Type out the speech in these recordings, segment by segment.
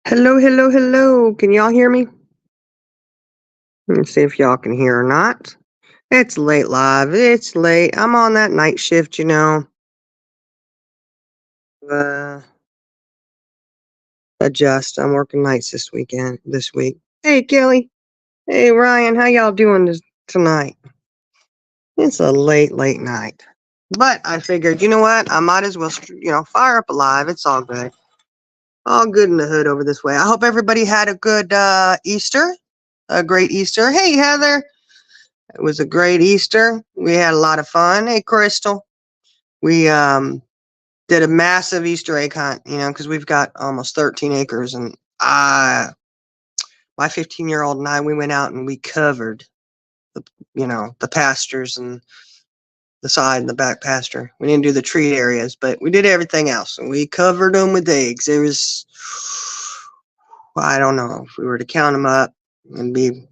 Hello, hello, hello. Can y'all hear me? Let's see if y'all can hear or not. It's late live. It's late. I'm on that night shift, Uh, adjust. I'm working nights this week. Hey, Kelly. Hey, Ryan. How y'all doing tonight? It's a late night. But I figured, you know what? I might as well, fire up a live. It's all good. All good in the hood over this way. I hope everybody had a good Easter. A great Easter. Hey, Heather. It was a great Easter. We had a lot of fun. Hey, Crystal. We did a massive Easter egg hunt, because we've got almost 13 acres. And my 15-year-old and I, we went out and we covered the pastures and the side and the back pasture. We didn't do the tree areas, but we did everything else. And we covered them with eggs. It was, I don't know, if we were to count them up, and be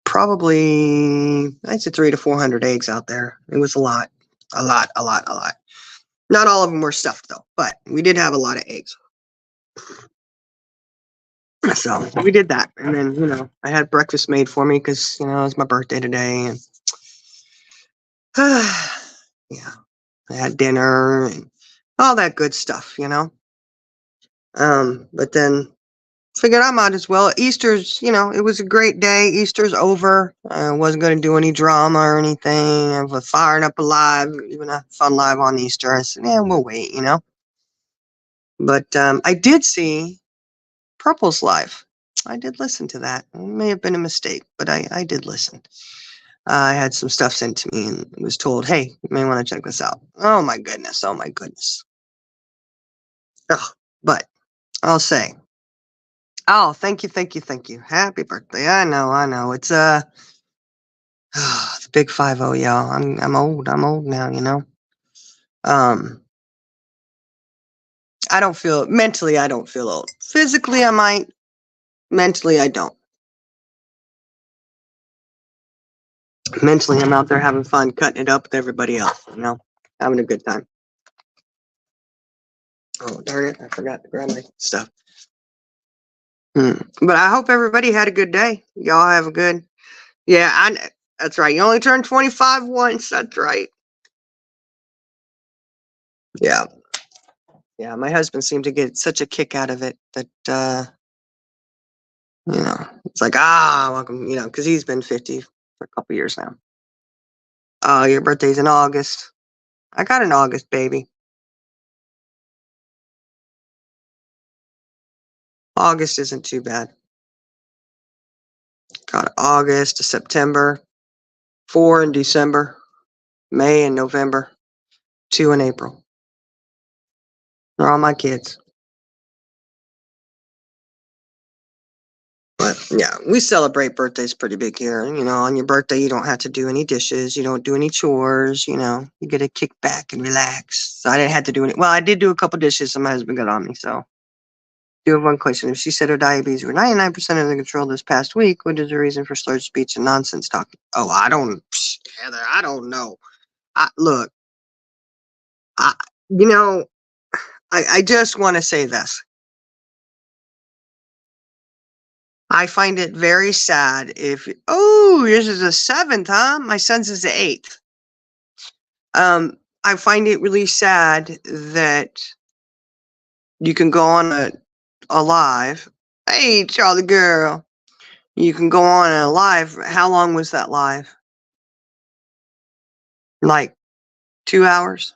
probably, I'd say 300 to 400 eggs out there. It was a lot. A lot, a lot, a lot. Not all of them were stuffed though, but we did have a lot of eggs. So we did that. And then, I had breakfast made for me because, it was my birthday today. And yeah, I had dinner and all that good stuff. But then figured I might as well. Easter's, it was a great day. Easter's over. I wasn't going to do any drama or anything. I was firing up a live, even a fun live on Easter. I said, yeah, we'll wait. But I did see Purple's live. I did listen to that. It may have been a mistake, but I did listen. I had some stuff sent to me and was told, hey, you may want to check this out. Oh my goodness. Oh my goodness. Oh, but I'll say, oh, thank you, thank you, thank you. Happy birthday. I know. It's the big 50, y'all. I'm old. I'm old now. Um, I don't feel mentally. I don't feel old. Physically, I might. Mentally, I don't. Mentally, I'm out there having fun, cutting it up with everybody else. Having a good time. Oh, darn it. I forgot to grab my stuff. But I hope everybody had a good day. Y'all have a good. Yeah, that's right. You only turn 25 once. That's right. Yeah. Yeah, my husband seemed to get such a kick out of it that, it's like, welcome, because he's been 50 for a couple years now. Oh, your birthday's in August. I got an August baby. August isn't too bad. Got August to September, 4 in December, May and November, 2 in April. They're all my kids. But yeah, we celebrate birthdays pretty big here. On your birthday, you don't have to do any dishes. You don't do any chores. You get to kick back and relax. So I didn't have to do any. Well, I did do a couple dishes, and my husband got on me. So, do have one question. If she said her diabetes were 99% under control this past week, what is the reason for slurred speech and nonsense talking? Oh, Heather, I don't know. Look, I, you know, I just want to say this. I find it very sad this is a 7th, huh? My son's is the 8th. I find it really sad that you can go on a live. Hey, Charlie girl. You can go on a live. How long was that live? Like 2 hours?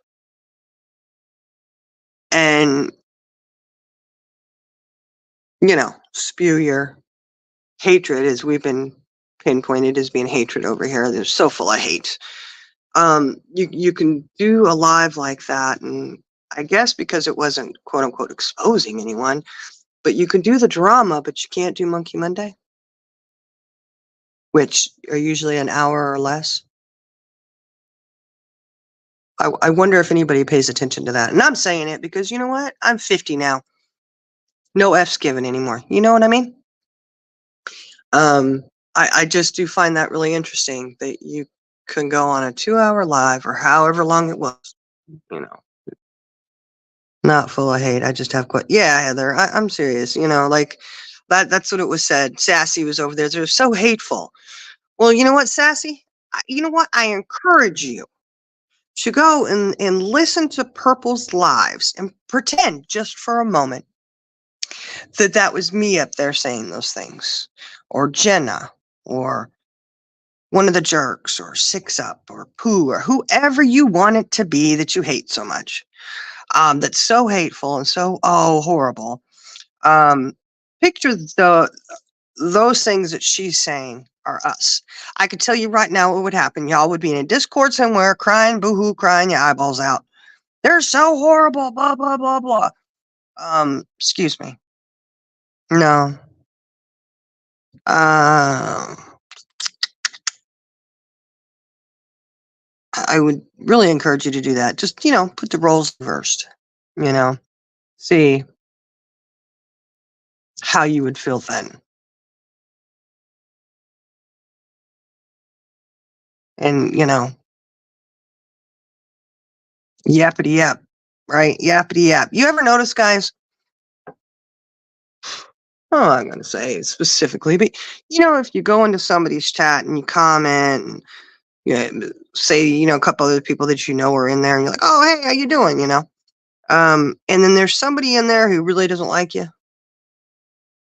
And, spew your hatred, as we've been pinpointed as being hatred over here. They're so full of hate. You can do a live like that, and I guess because it wasn't quote unquote exposing anyone, but you can do the drama, but you can't do Monkey Monday, which are usually an hour or less. I wonder if anybody pays attention to that. And I'm saying it because you know what? I'm 50 now. No F's given anymore. You know what I mean? I just do find that really interesting that you can go on a 2-hour live or however long it was, you know, Not full of hate. I just have yeah, Heather, I'm serious. Like that's what it was said. Sassy was over there. They're so hateful. Well, you know what, Sassy? You know what? I encourage you to go and listen to Purple's lives and pretend just for a moment that that was me up there saying those things, or Jenna, or one of the jerks, or Six Up, or Pooh, or whoever you want it to be that you hate so much. That's so hateful and so horrible. Um, Picture those things that she's saying are us. I could tell you right now what would happen. Y'all would be in a Discord somewhere crying, boohoo, crying your eyeballs out. They're so horrible, blah, blah, blah, blah. Excuse me. No. I would really encourage you to do that. Just, put the roles reversed, you know, see how you would feel then. And, yappity yap, right? Yappity yap. You ever notice, guys? Oh, I'm going to say specifically, but if you go into somebody's chat and you comment and say, a couple other people that you know are in there and you're like, oh, hey, how you doing? And then there's somebody in there who really doesn't like you,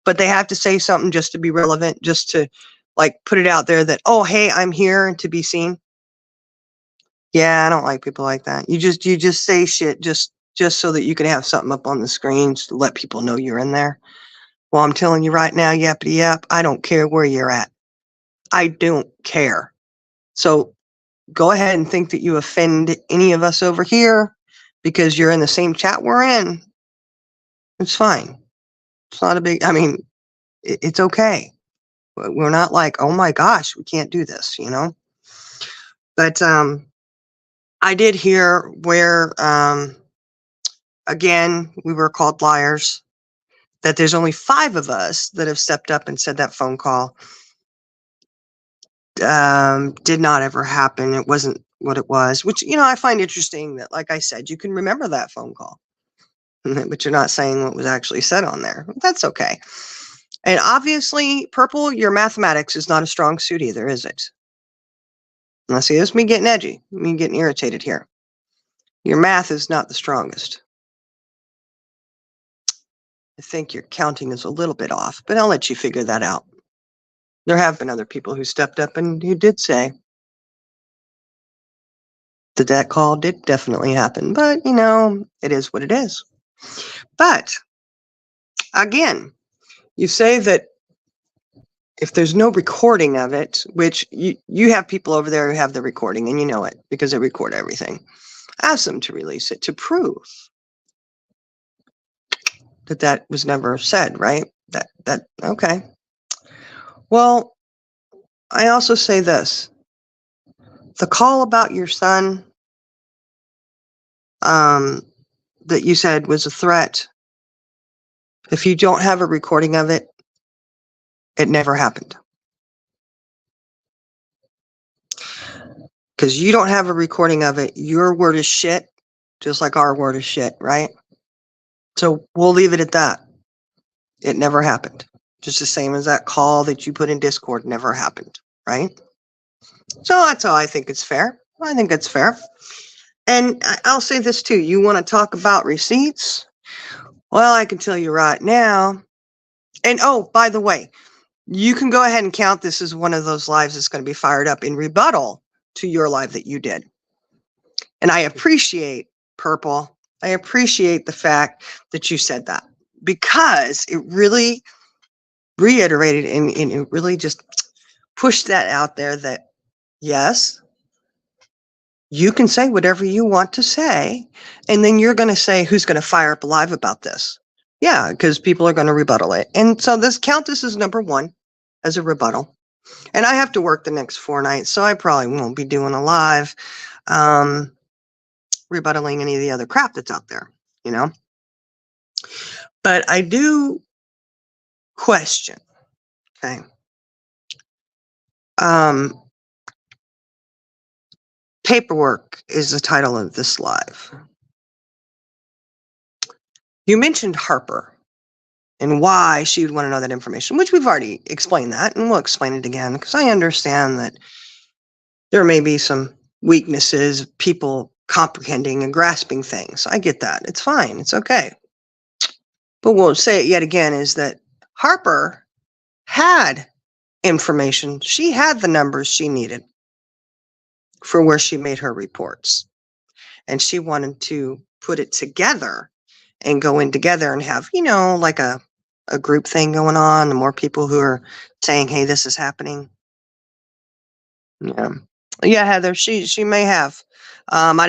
but they have to say something just to be relevant, just to like put it out there that, oh, hey, I'm here and to be seen. Yeah, I don't like people like that. You just say shit just so that you can have something up on the screen to let people know you're in there. Well, I'm telling you right now, yappity yap, I don't care where you're at. I don't care. So go ahead and think that you offend any of us over here because you're in the same chat we're in. It's fine. It's not a big, it's okay. We're not like, oh my gosh, we can't do this, But I did hear where, again, we were called liars, that there's only 5 of us that have stepped up and said that phone call did not ever happen. It wasn't what it was, which, I find interesting that, like I said, you can remember that phone call, but you're not saying what was actually said on there. That's okay. And obviously, Purple, your mathematics is not a strong suit either, is it? Now, see, this is me getting edgy, me getting irritated here. Your math is not the strongest. I think your counting is a little bit off, but I'll let you figure that out. There have been other people who stepped up and who did say that that call did definitely happen, but it is what it is. But again, you say that if there's no recording of it, which you have people over there who have the recording and you know it because they record everything, ask them to release it to prove that that was never said, right? That okay. Well, I also say this. The call about your son that you said was a threat, if you don't have a recording of it, it never happened. Because you don't have a recording of it, your word is shit, just like our word is shit, right? So we'll leave it at that. It never happened. Just the same as that call that you put in Discord never happened, right? So that's all I think it's fair. I think it's fair. And I'll say this too. You want to talk about receipts? Well, I can tell you right now. And oh, by the way, you can go ahead and count this as one of those lives that's going to be fired up in rebuttal to your live that you did. And I appreciate, Purple, I appreciate the fact that you said that because it really reiterated and it really just pushed that out there that, yes, you can say whatever you want to say, and then you're going to say who's going to fire up live about this. Yeah, because people are going to rebuttal it. And so this is number 1 as a rebuttal. And I have to work the next 4 nights, so I probably won't be doing a live rebuttaling any of the other crap that's out there, But I do question, okay? Paperwork is the title of this live. You mentioned Harper and why she would want to know that information, which we've already explained that, and we'll explain it again because I understand that there may be some weaknesses, people comprehending and grasping things. I get that. It's fine. It's okay. But we'll say it yet again is that Harper had information. She had the numbers she needed for where she made her reports. And she wanted to put it together and go in together and have, like a group thing going on, and more people who are saying, hey, this is happening. Yeah. Yeah, Heather, she may have. I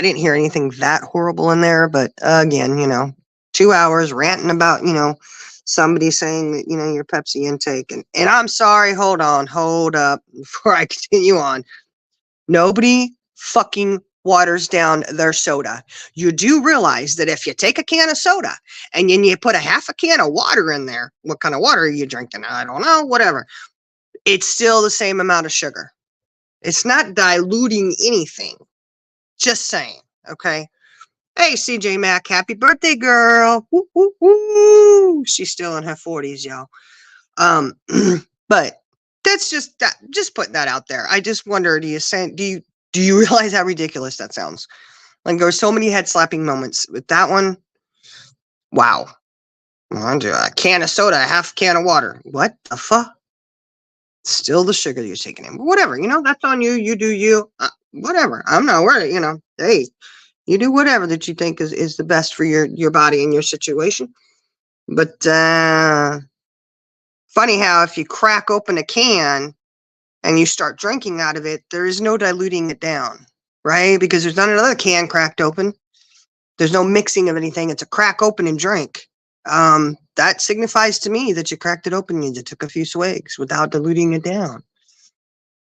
didn't hear anything that horrible in there, but again, 2 hours ranting about, somebody saying that, your Pepsi intake. And I'm sorry, hold up before I continue on. Nobody fucking waters down their soda. You do realize that if you take a can of soda and then you put a half a can of water in there, what kind of water are you drinking? I don't know, whatever. It's still the same amount of sugar. It's not diluting anything. Just saying, okay? Hey, CJ Mack, happy birthday, girl. Woo, woo, woo. She's still in her 40s, y'all. But that's just putting that out there. I just wonder, do you realize how ridiculous that sounds? Like, there's so many head slapping moments with that one. Wow. I'll do a can of soda, a half can of water. What the fuck? Still the sugar you're taking in. But whatever, that's on you. You do you. Whatever. I'm not worried, Hey, you do whatever that you think is the best for your body and your situation. But funny how if you crack open a can and you start drinking out of it, there is no diluting it down, right? Because there's not another can cracked open. There's no mixing of anything. It's a crack open and drink. That signifies to me that you cracked it open and you took a few swigs without diluting it down.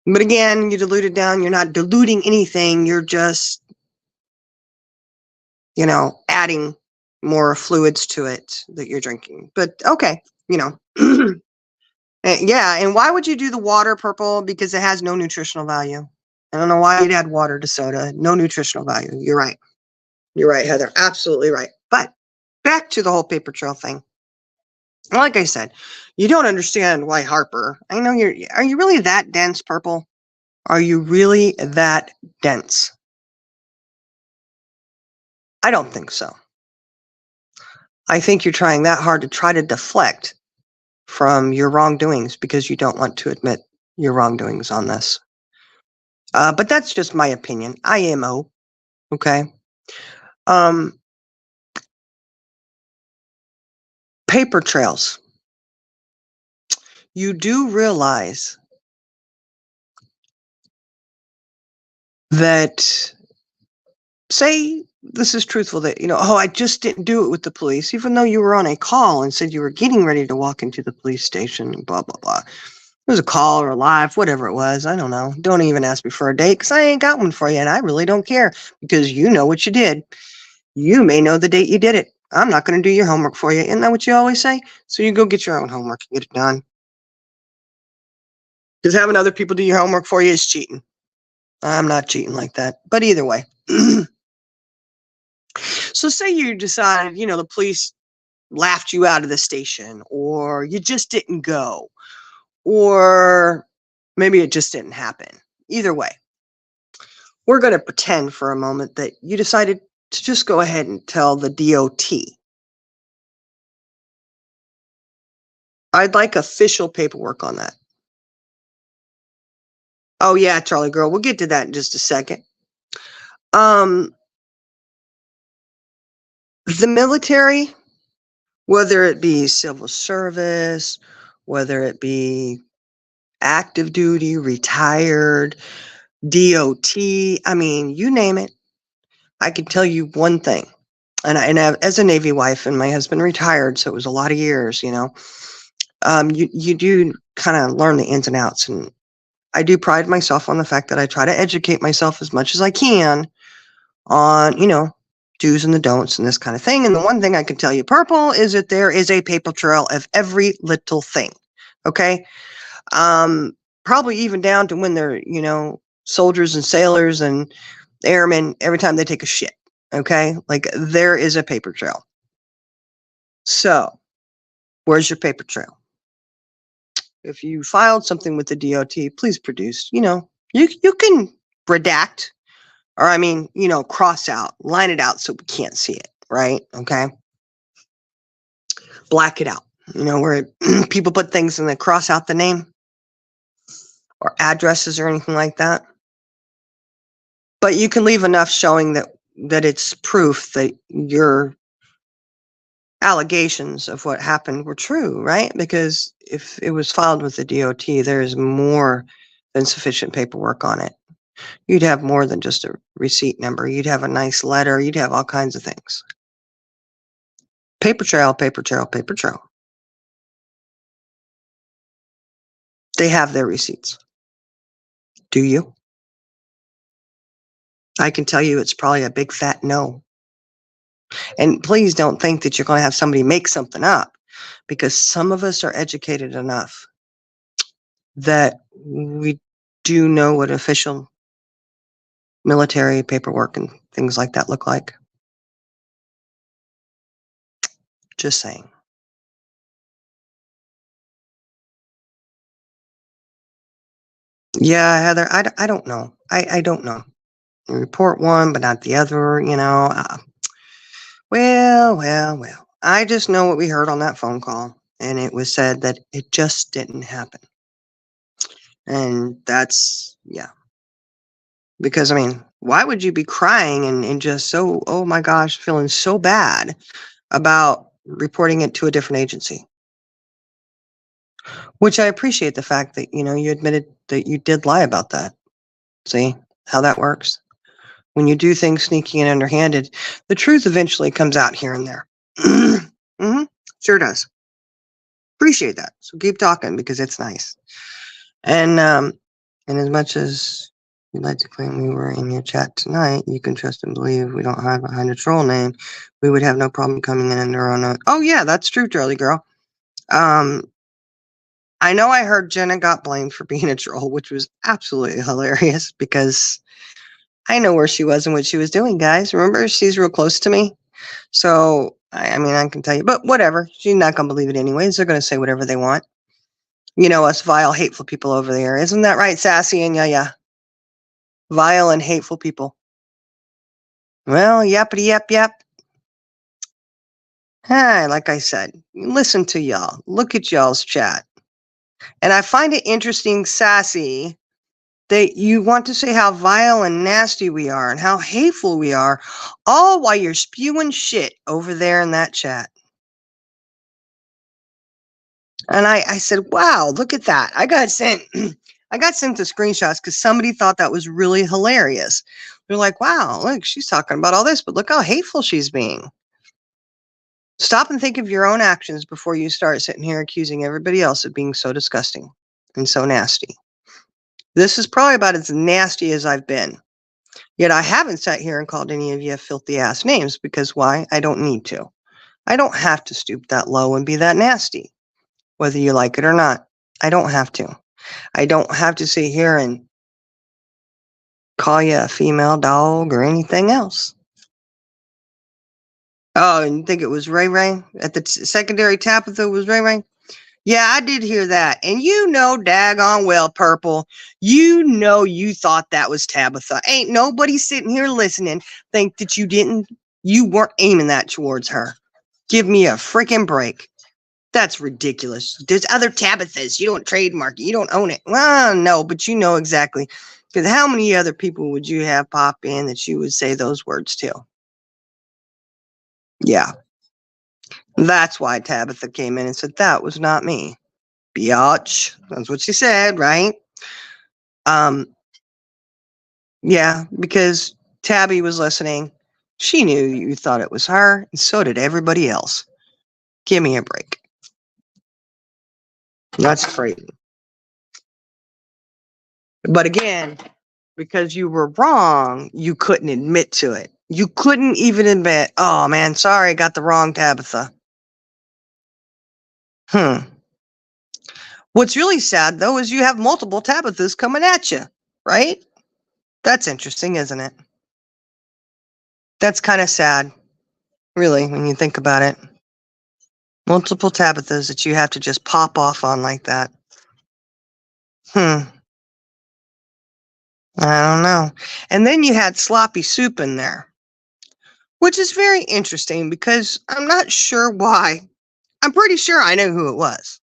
But again, you dilute it down. You're not diluting anything. You're just, adding more fluids to it that you're drinking. But okay, yeah. And why would you do the water purple? Because it has no nutritional value. I don't know why you'd add water to soda. No nutritional value. You're right. You're right, Heather. Absolutely right. But back to the whole paper trail thing. Like I said, you don't understand why Harper. I know are you really that dense, Purple? Are you really that dense? I don't think so. I think you're trying that hard to try to deflect from your wrongdoings because you don't want to admit your wrongdoings on this. But that's just my opinion. IMO. Okay. Paper trails. You do realize that, say this is truthful, that, I just didn't do it with the police, even though you were on a call and said you were getting ready to walk into the police station, blah, blah, blah. It was a call or a live, whatever it was. I don't know. Don't even ask me for a date because I ain't got one for you. And I really don't care because you know what you did. You may know the date you did it. I'm not going to do your homework for you. Isn't that what you always say? So you go get your own homework and get it done. Because having other people do your homework for you is cheating. I'm not cheating like that. But either way. So say you decided, the police laughed you out of the station, or you just didn't go, or maybe it just didn't happen. Either way, we're going to pretend for a moment that you decided to just go ahead and tell the DOT. I'd like official paperwork on that. Oh yeah, Charlie girl, we'll get to that in just a second. The military, whether it be civil service, whether it be active duty, retired, DOT, I mean, you name it. I can tell you one thing. And as a Navy wife, and my husband retired, so it was a lot of years, you do kind of learn the ins and outs. And I do pride myself on the fact that I try to educate myself as much as I can on, do's and the don'ts and this kind of thing. And the one thing I can tell you, Purple, is that there is a paper trail of every little thing. Okay. Probably even down to when they're, soldiers and sailors and airmen, every time they take a shit. Okay. Like there is a paper trail. So, where's your paper trail? If you filed something with the DOT, please produce. You can redact, or cross out, line it out so we can't see it, right? Okay. Black it out. Where people put things and they cross out the name or addresses or anything like that. But you can leave enough showing that it's proof that your allegations of what happened were true, right? Because if it was filed with the DOT, there's more than sufficient paperwork on it. You'd have more than just a receipt number. You'd have a nice letter. You'd have all kinds of things. Paper trail, paper trail, paper trail. They have their receipts. Do you? I can tell you it's probably a big fat no. And please don't think that you're going to have somebody make something up, because some of us are educated enough that we do know what official military paperwork and things like that look like. Just saying. Yeah, Heather, I don't know. I don't know. You report one, but not the other, well. I just know what we heard on that phone call, and it was said that it just didn't happen. And that's, yeah. Because, why would you be crying and just so, oh my gosh, feeling so bad about reporting it to a different agency? Which I appreciate the fact that, you admitted that you did lie about that. See how that works? When you do things sneaky and underhanded, the truth eventually comes out here and there. Mm-hmm. Sure does. Appreciate that. So keep talking, because it's nice. And as much as you'd like to claim we were in your chat tonight, you can trust and believe we don't hide behind a troll name. We would have no problem coming in under our own. Oh yeah, that's true, Charlie girl. I know I heard Jenna got blamed for being a troll, which was absolutely hilarious, because I know where she was and what she was doing, guys. Remember, she's real close to me. So, I can tell you, but whatever. She's not going to believe it anyways. They're going to say whatever they want. Us vile, hateful people over there. Isn't that right, Sassy and yeah? Vile and hateful people. Well, yappity yap. Hi, like I said, listen to y'all. Look at y'all's chat. And I find it interesting, Sassy, that you want to say how vile and nasty we are and how hateful we are, all while you're spewing shit over there in that chat. And I said, wow, look at that. I got sent the screenshots because somebody thought that was really hilarious. They're like, wow, look, she's talking about all this, but look how hateful she's being. Stop and think of your own actions before you start sitting here accusing everybody else of being so disgusting and so nasty. This is probably about as nasty as I've been. Yet I haven't sat here and called any of you filthy ass names, because why? I don't need to. I don't have to stoop that low and be that nasty, whether you like it or not. I don't have to. I don't have to sit here and call you a female dog or anything else. Oh, and you think it was Ray Ray? At the secondary Tabitha was Ray Ray? Yeah, I did hear that. And daggone well, Purple, you thought that was Tabitha. Ain't nobody sitting here listening think that you weren't aiming that towards her. Give me a freaking break. That's ridiculous. There's other Tabithas. You don't trademark it. You don't own it. Well, no, but you know exactly. Because how many other people would you have pop in that you would say those words to? Yeah. That's why Tabitha came in and said, that was not me. Biatch. That's what she said, right? Yeah, because Tabby was listening. She knew you thought it was her, and so did everybody else. Give me a break. That's crazy. But again, because you were wrong, you couldn't admit to it. You couldn't even admit, oh man, sorry, I got the wrong Tabitha. What's really sad, though, is you have multiple Tabithas coming at you, right? That's interesting, isn't it? That's kind of sad, really, when you think about it. Multiple Tabithas that you have to just pop off on like that. I don't know. And then you had sloppy soup in there, which is very interesting because I'm not sure why. I'm pretty sure I know who it was.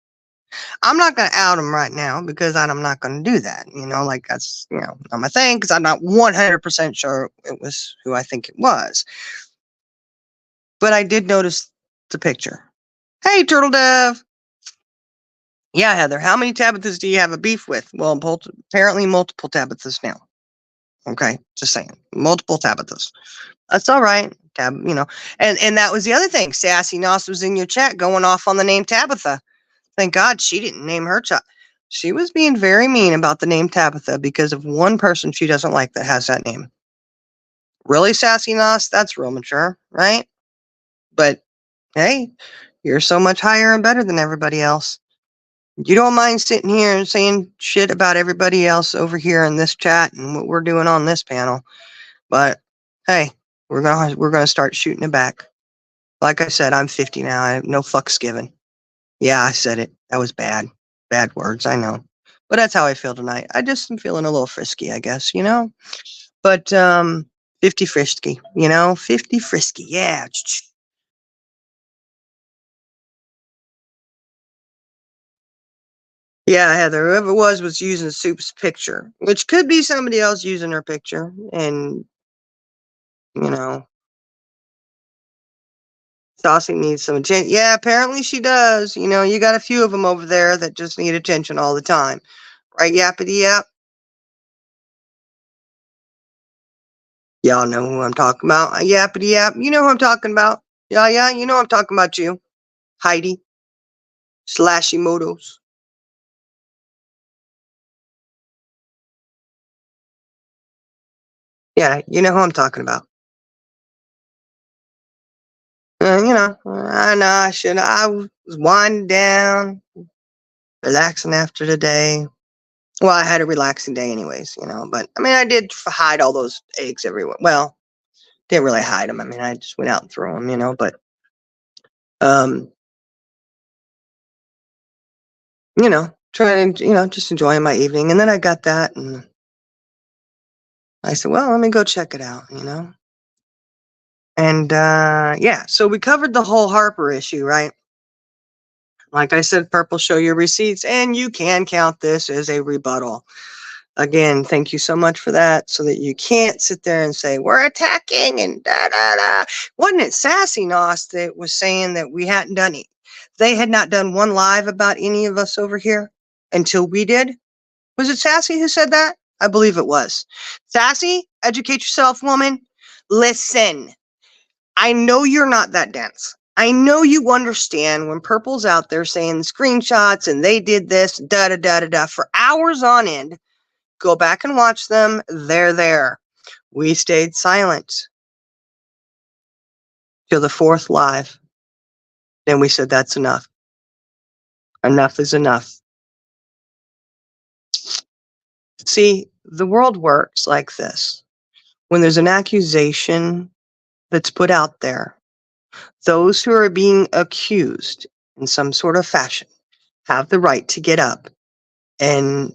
I'm not going to out him right now because I'm not going to do that. Like that's, not my thing because I'm not 100% sure it was who I think it was. But I did notice the picture. Hey, Turtle Dove. Yeah, Heather, how many Tabithas do you have a beef with? Well, apparently multiple Tabithas now. Okay, just saying. Multiple Tabithas. That's all right. And that was the other thing. Sassy Nos was in your chat going off on the name Tabitha. Thank God she didn't name her child. She was being very mean about the name Tabitha because of one person she doesn't like that has that name. Really, Sassy Nos? That's real mature, right? But hey, you're so much higher and better than everybody else. You don't mind sitting here and saying shit about everybody else over here in this chat and what we're doing on this panel. But hey, we're gonna start shooting it back. Like I said, I'm 50 now. I have no fucks given. Yeah, I said it. That was bad. Bad words, I know. But that's how I feel tonight. I just am feeling a little frisky, I guess, But 50 frisky, 50 frisky. Yeah. Yeah, Heather, whoever it was using Soup's picture, which could be somebody else using her picture. And, Saucy needs some attention. Yeah, apparently she does. You got a few of them over there that just need attention all the time. Right, Yappity Yap? Y'all know who I'm talking about. Yappity Yap. You know who I'm talking about. Yeah, you know I'm talking about you. Heidi. Slashimotos. Yeah, you know who I'm talking about. I know I was winding down, relaxing after the day. Well, I had a relaxing day anyways, but I mean, I did hide all those eggs everywhere. Well, didn't really hide them. I mean, I just went out and threw them, but, um, trying to, just enjoying my evening. And then I got that and I said, well, let me go check it out. And, yeah, so we covered the whole Harper issue, right? Like I said, Purple, show your receipts, and you can count this as a rebuttal. Again, thank you so much for that, so that you can't sit there and say, we're attacking and da-da-da. Wasn't it Sassy Nos that was saying that we hadn't done it? They had not done one live about any of us over here until we did? Was it Sassy who said that? I believe it was. Sassy, educate yourself, woman. Listen, I know you're not that dense. I know you understand when Purple's out there saying screenshots and they did this, da da da da da, for hours on end. Go back and watch them. They're there. We stayed silent till the fourth live. Then we said, that's enough. Enough is enough. See, the world works like this. When there's an accusation that's put out there, those who are being accused in some sort of fashion have the right to get up and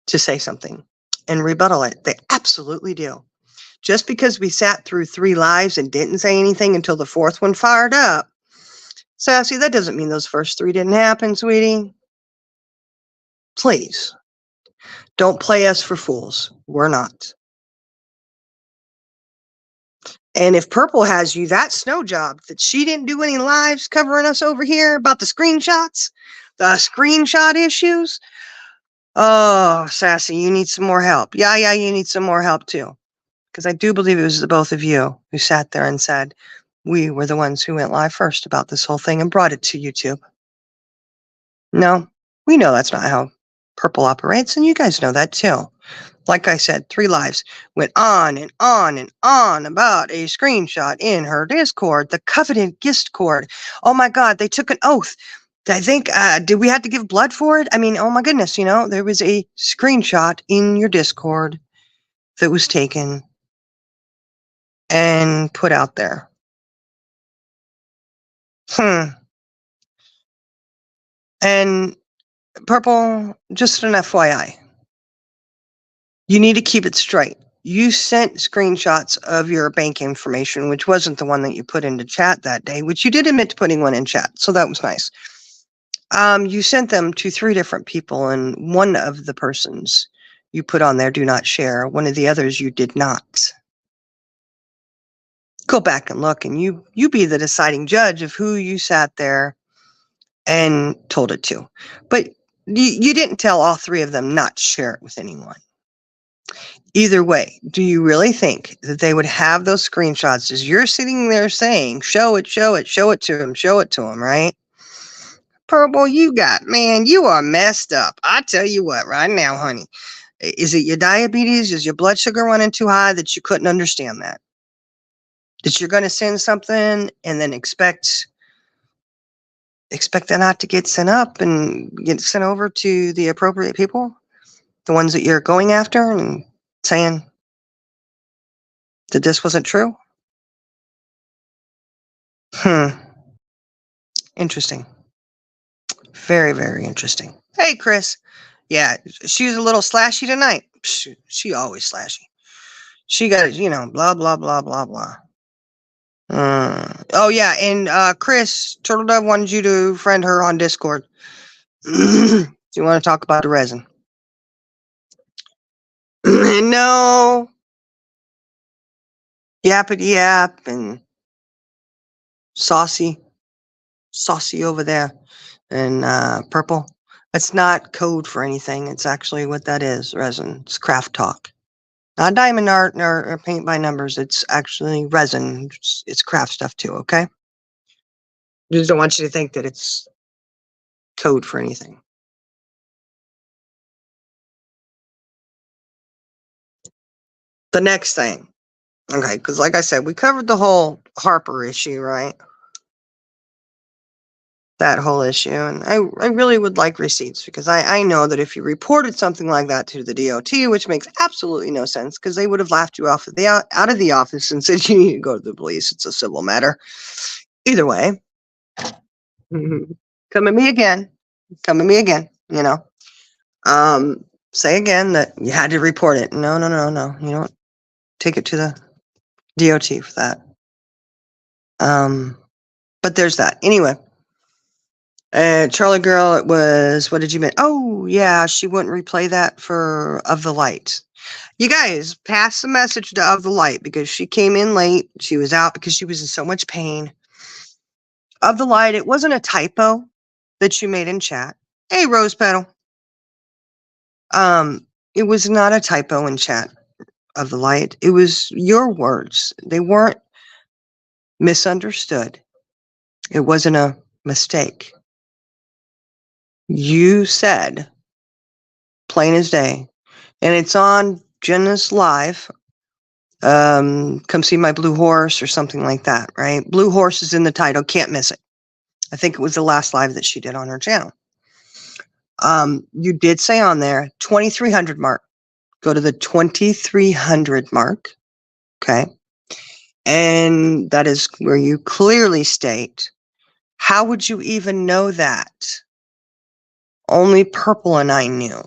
to say something and rebuttal it. They absolutely do. Just because we sat through 3 lives and didn't say anything until the 4th one fired up, Sassy, that doesn't mean those first 3 didn't happen, sweetie. Please, don't play us for fools. We're not. And if Purple has you that snow job that she didn't do any lives covering us over here about the screenshot issues, oh, Sassy, you need some more help. Yeah, you need some more help too. Because I do believe it was the both of you who sat there and said, we were the ones who went live first about this whole thing and brought it to YouTube. No, we know that's not how Purple operates, and you guys know that too. Like I said, 3 lives went on and on and on about a screenshot in her Discord, the Covenant Discord. Oh my God, they took an oath. I think, did we have to give blood for it? I mean, oh my goodness, there was a screenshot in your Discord that was taken and put out there. And Purple, just an FYI, you need to keep it straight. You sent screenshots of your bank information, which wasn't the one that you put into chat that day, which you did admit to putting one in chat. So that was nice. You sent them to 3 different people, and one of the persons you put on there, do not share. One of the others you did not. Go back and look, and you be the deciding judge of who you sat there and told it to. But you didn't tell all 3 of them not to share it with anyone. Either way, do you really think that they would have those screenshots as you're sitting there saying, show it to them, right? Purple, you are messed up. I tell you what, right now, honey. Is it your diabetes? Is your blood sugar running too high that you couldn't understand that? That you're going to send something and then expect that not to get sent up and get sent over to the appropriate people? The ones that you're going after and saying that this wasn't true? Interesting. Very, very interesting. Hey, Chris. Yeah, she's a little slashy tonight. She always slashy. She got, blah, blah, blah, blah, blah. Oh, yeah, and Chris, Turtle Dove wanted you to friend her on Discord. Do you want to talk about the resin? No. Yappity yap and saucy over there. And Purple. It's not code for anything. It's actually what that is, resin. It's craft talk. Not diamond art or paint by numbers. It's actually resin. It's craft stuff too, okay? Just don't want you to think that it's code for anything. The next thing. Okay, because like I said, we covered the whole Harper issue, right? That whole issue. And I really would like receipts because I know that if you reported something like that to the DOT, which makes absolutely no sense because they would have laughed you off out of the office and said you need to go to the police. It's a civil matter. Either way, come at me again. Say again that you had to report it. No. You don't take it to the DOT for that. But there's that. Anyway. Charlie Girl, it was, what did you mean? Oh, yeah, she wouldn't replay that for Of the Light. You guys, pass the message to Of the Light because she came in late. She was out because she was in so much pain. Of the Light, it wasn't a typo that you made in chat. Hey, Rose Petal. It was not a typo in chat, Of the Light. It was your words. They weren't misunderstood. It wasn't a mistake. You said, plain as day, and it's on Jenna's live. Come see my blue horse or something like that, right? Blue horse is in the title. Can't miss it. I think it was the last live that she did on her channel. You did say on there 2300 mark. Go to the 2300 mark. Okay. And that is where you clearly state, how would you even know that? Only Purple and I knew.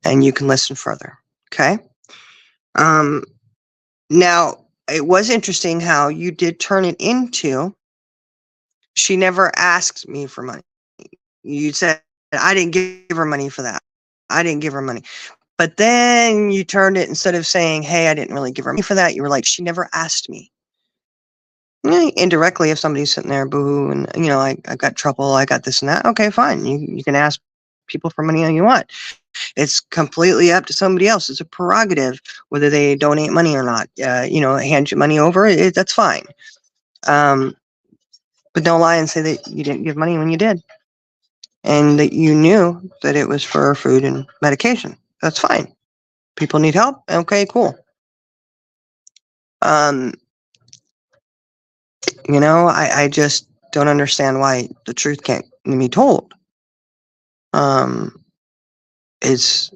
And you can listen further. Okay. Now, it was interesting how you did turn it into, she never asked me for money. You said, I didn't give her money for that. I didn't give her money. But then you turned it, instead of saying, hey, I didn't really give her money for that, you were like, she never asked me. Indirectly, if somebody's sitting there, boo, and, I got trouble, I got this and that, okay, fine. You can ask people for money all you want. It's completely up to somebody else. It's a prerogative whether they donate money or not. Hand you money over, that's fine. But don't lie and say that you didn't give money when you did, and that you knew that it was for food and medication. That's fine. People need help. Okay, cool. I just don't understand why the truth can't be told. It's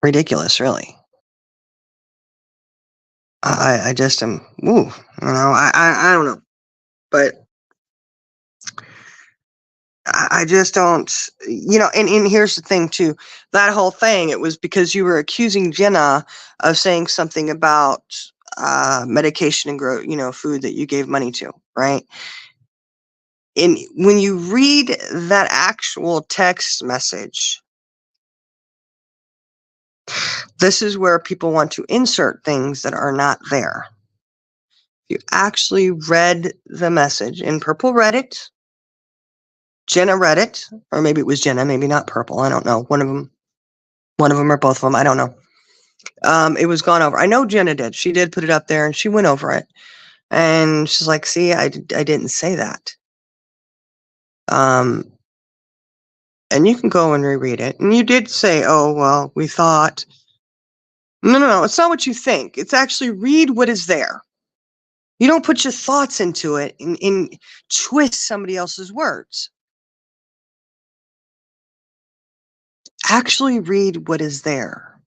ridiculous, really. I just am, ooh, I don't know. But I just don't, and here's the thing too. That whole thing, it was because you were accusing Jenna of saying something about medication and food that you gave money to, right? And when you read that actual text message, this is where people want to insert things that are not there. You actually read the message, and Purple read it. Jenna read it, or maybe it was Jenna, maybe not Purple. I don't know. One of them or both of them. I don't know. It was gone over. I know Jenna did. She did put it up there, and she went over it. And she's like, "See, I didn't say that." And you can go and reread it. And you did say, "Oh, well, we thought." No. It's not what you think. It's actually read what is there. You don't put your thoughts into it and twist somebody else's words. Actually read what is there.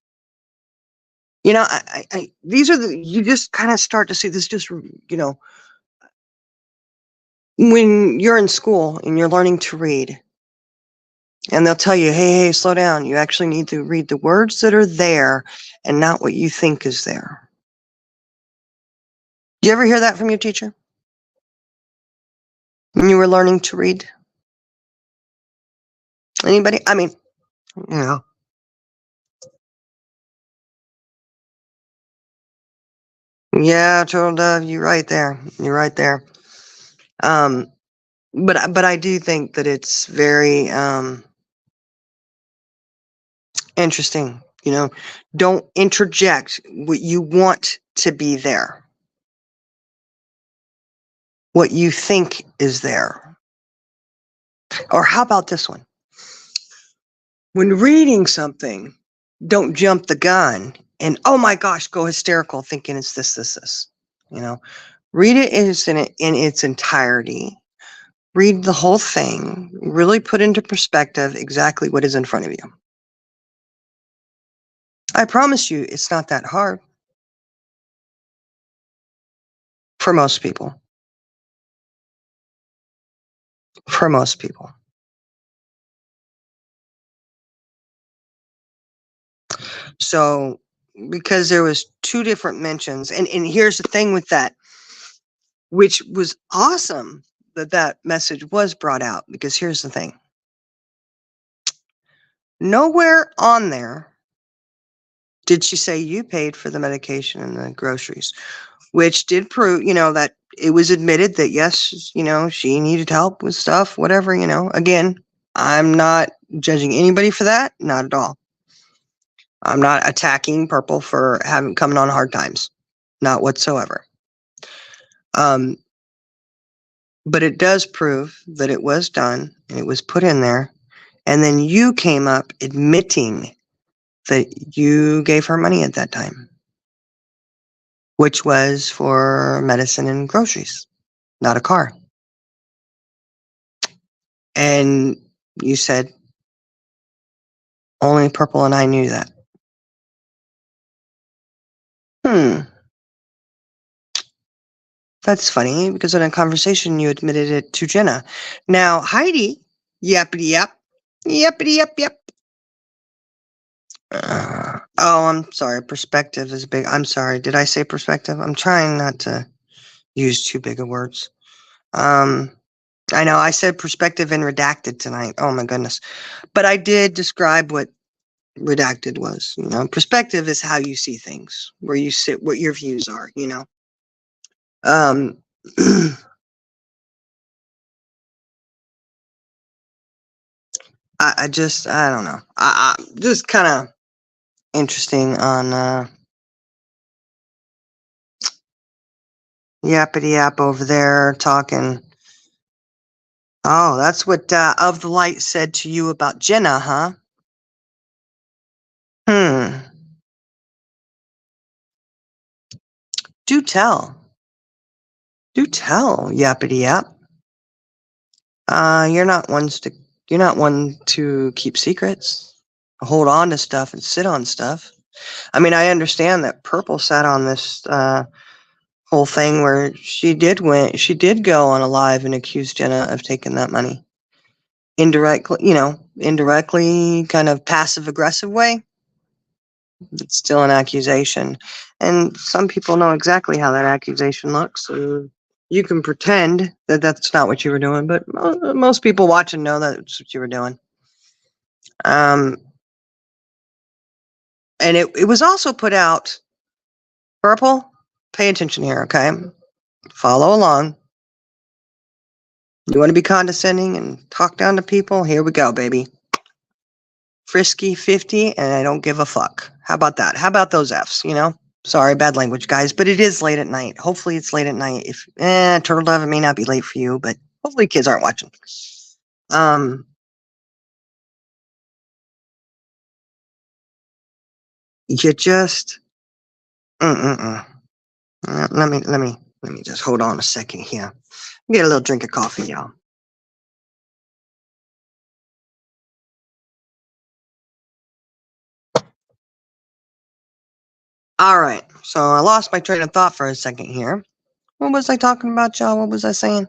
These are you just kind of start to see this just, when you're in school and you're learning to read, and they'll tell you, hey, slow down. You actually need to read the words that are there and not what you think is there. You ever hear that from your teacher when you were learning to read? Anybody? I mean, you know. Yeah, Turtle Dove, you're right there. You're right there. But I do think that it's very interesting. Don't interject what you want to be there, what you think is there. Or how about this one? When reading something, don't jump the gun and, oh my gosh, go hysterical thinking it's this. Read it in its entirety. Read the whole thing. Really put into perspective exactly what is in front of you. I promise you, it's not that hard for most people. For most people. So, because there was two different mentions, and here's the thing with that, which was awesome that message was brought out, because here's the thing. Nowhere on there did she say you paid for the medication and the groceries, which did prove, that it was admitted that yes, she needed help with stuff, whatever, again, I'm not judging anybody for that. Not at all. I'm not attacking Purple for coming on hard times. Not whatsoever. But it does prove that it was done and it was put in there. And then you came up admitting that you gave her money at that time, which was for medicine and groceries, not a car. And you said only Purple and I knew that. That's funny, because in a conversation you admitted it to Jenna. Now, Heidi, yappity yap. Oh, I'm sorry. Perspective is big. I'm sorry. Did I say perspective? I'm trying not to use too big of words. I know I said perspective and redacted tonight. Oh my goodness. But I did describe what redacted was. Perspective is how you see things, where you sit, what your views are, Um, I don't know. I just kind of interesting on yappity yap over there talking. Oh, that's what Of the Light said to you about Jenna, huh? Do tell. Do tell, yappity yap. You're not one to keep secrets, hold on to stuff and sit on stuff. I mean, I understand that Purple sat on this whole thing where she did go on a live and accuse Jenna of taking that money indirectly, indirectly, kind of passive aggressive way. It's still an accusation, and some people know exactly how that accusation looks. And you can pretend that that's not what you were doing, but most people watching know that's what you were doing. And it was also put out. Purple, pay attention here, okay? Follow along. You want to be condescending and talk down to people? Here we go, baby. Frisky 50, and I don't give a fuck. How about that? How about those Fs, Sorry, bad language, guys, but it is late at night. Hopefully it's late at night. Turtle Dove, it may not be late for you, but hopefully kids aren't watching. You just, let me just hold on a second here. Get a little drink of coffee, y'all. All right, so I lost my train of thought for a second here. What was I talking about, y'all? What was I saying?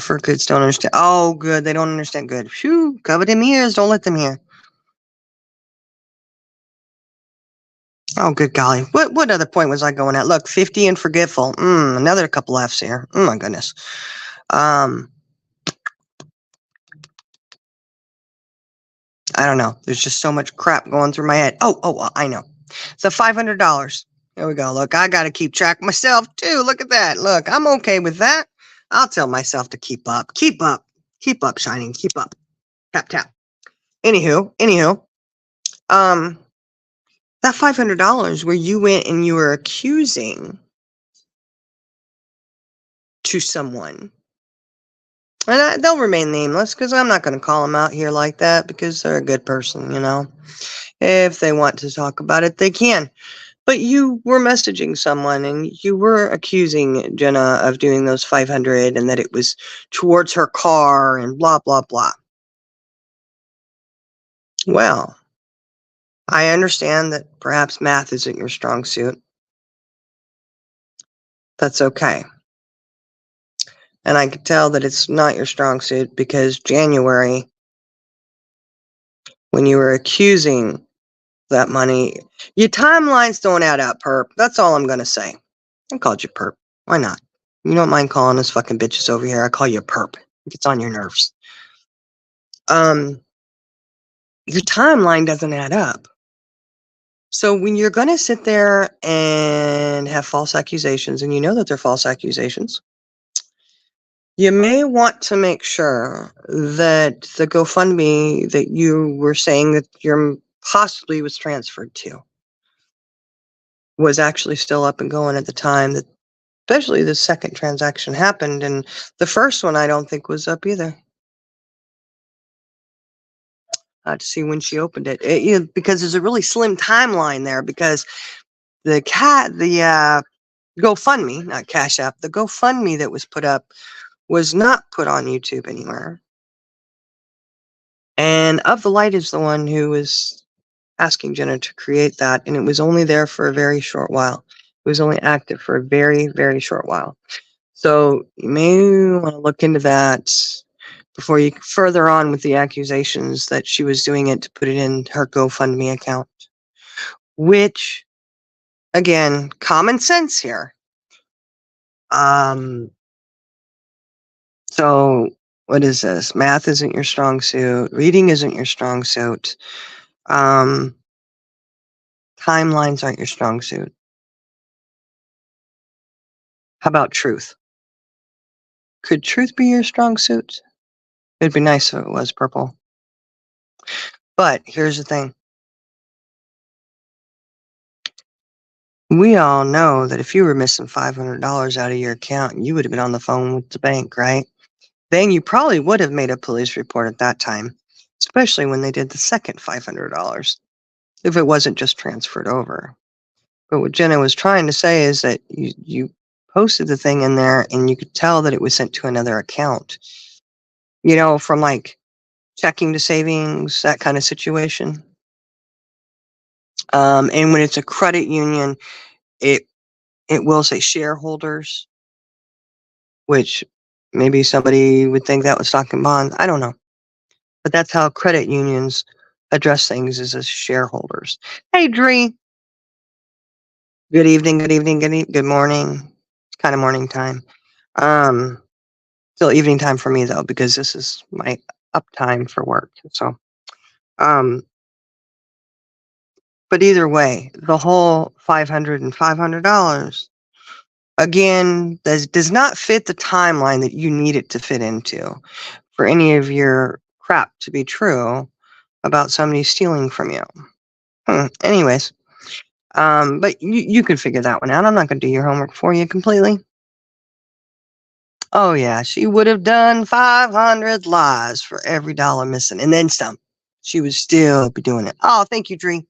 For kids don't understand. Oh, good. They don't understand. Good. Phew. Cover them ears. Don't let them hear. Oh, good golly. What other point was I going at? Look, 50 and forgetful. Another couple F's here. Oh, my goodness. I don't know. There's just so much crap going through my head. Oh, I know. So $500. Here we go. Look, I got to keep track of myself, too. Look at that. Look, I'm okay with that. I'll tell myself to keep up. Keep up. Keep up, Shining. Keep up. Tap, tap. Anywho. That $500 where you went and you were accusing to someone, and they'll remain nameless because I'm not going to call them out here like that because they're a good person, If they want to talk about it, they can. But you were messaging someone and you were accusing Jenna of doing those 500 and that it was towards her car and blah, blah, blah. Well, I understand that perhaps math isn't your strong suit. That's okay. And I could tell that it's not your strong suit because January, when you were accusing that money, your timelines don't add up, perp. That's all I'm going to say. I called you perp. Why not? You don't mind calling us fucking bitches over here. I call you perp. It gets on your nerves. Your timeline doesn't add up. So when you're going to sit there and have false accusations, and you know that they're false accusations, you may want to make sure that the GoFundMe that you were saying that your possibly was transferred to was actually still up and going at the time that, especially the second transaction happened, and the first one I don't think was up either. To see when she opened it, because there's a really slim timeline there because the GoFundMe, not Cash App, the GoFundMe that was put up was not put on YouTube anywhere. And Of the Light is the one who was asking Jenna to create that, and it was only there for a very short while. It was only active for a very, very short while. So you may want to look into that before you further on with the accusations that she was doing it to put it in her GoFundMe account. Which, again, common sense here. So what is this? Math isn't your strong suit. Reading isn't your strong suit. Timelines aren't your strong suit. How about truth? Could truth be your strong suit? It'd be nice if it was, Purple. But here's the thing. We all know that if you were missing $500 out of your account, you would have been on the phone with the bank, right? Then you probably would have made a police report at that time, especially when they did the second $500, if it wasn't just transferred over. But what Jenna was trying to say is that you posted the thing in there and you could tell that it was sent to another account, from like checking to savings, that kind of situation. And when it's a credit union, it will say shareholders, which maybe somebody would think that was stock and bonds. I don't know. But that's how credit unions address things, is as shareholders. Hey, Dree. Good evening, good morning. It's kind of morning time. Still evening time for me though, because this is my up time for work. So, but either way, the whole $500 and $500 again does not fit the timeline that you need it to fit into for any of your crap to be true about somebody stealing from you. Anyways, but you can figure that one out. I'm not going to do your homework for you completely. Oh yeah, she would have done 500 lies for every dollar missing, and then some. She would still be doing it. Oh, thank you, Dree.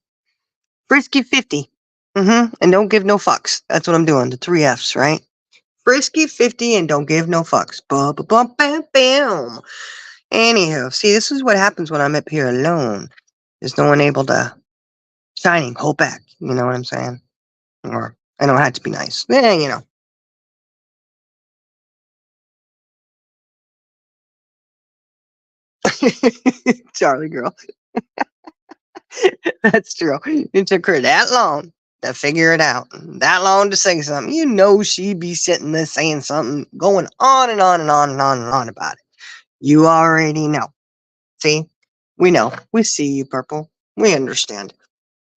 Frisky 50. And don't give no fucks. That's what I'm doing. The 3 F's, right? Frisky 50 and don't give no fucks. Bum, bum, bum, bam, bam. Anywho, see, this is what happens when I'm up here alone. There's no one able to shining, hold back. You know what I'm saying? Or I don't have to be nice. You know. Charlie girl. That's true. It took her that long to figure it out, that long to say something. You know she'd be sitting there saying something, going on and on and on and on and on about it. You already know. See? We know. We see you, Purple. We understand.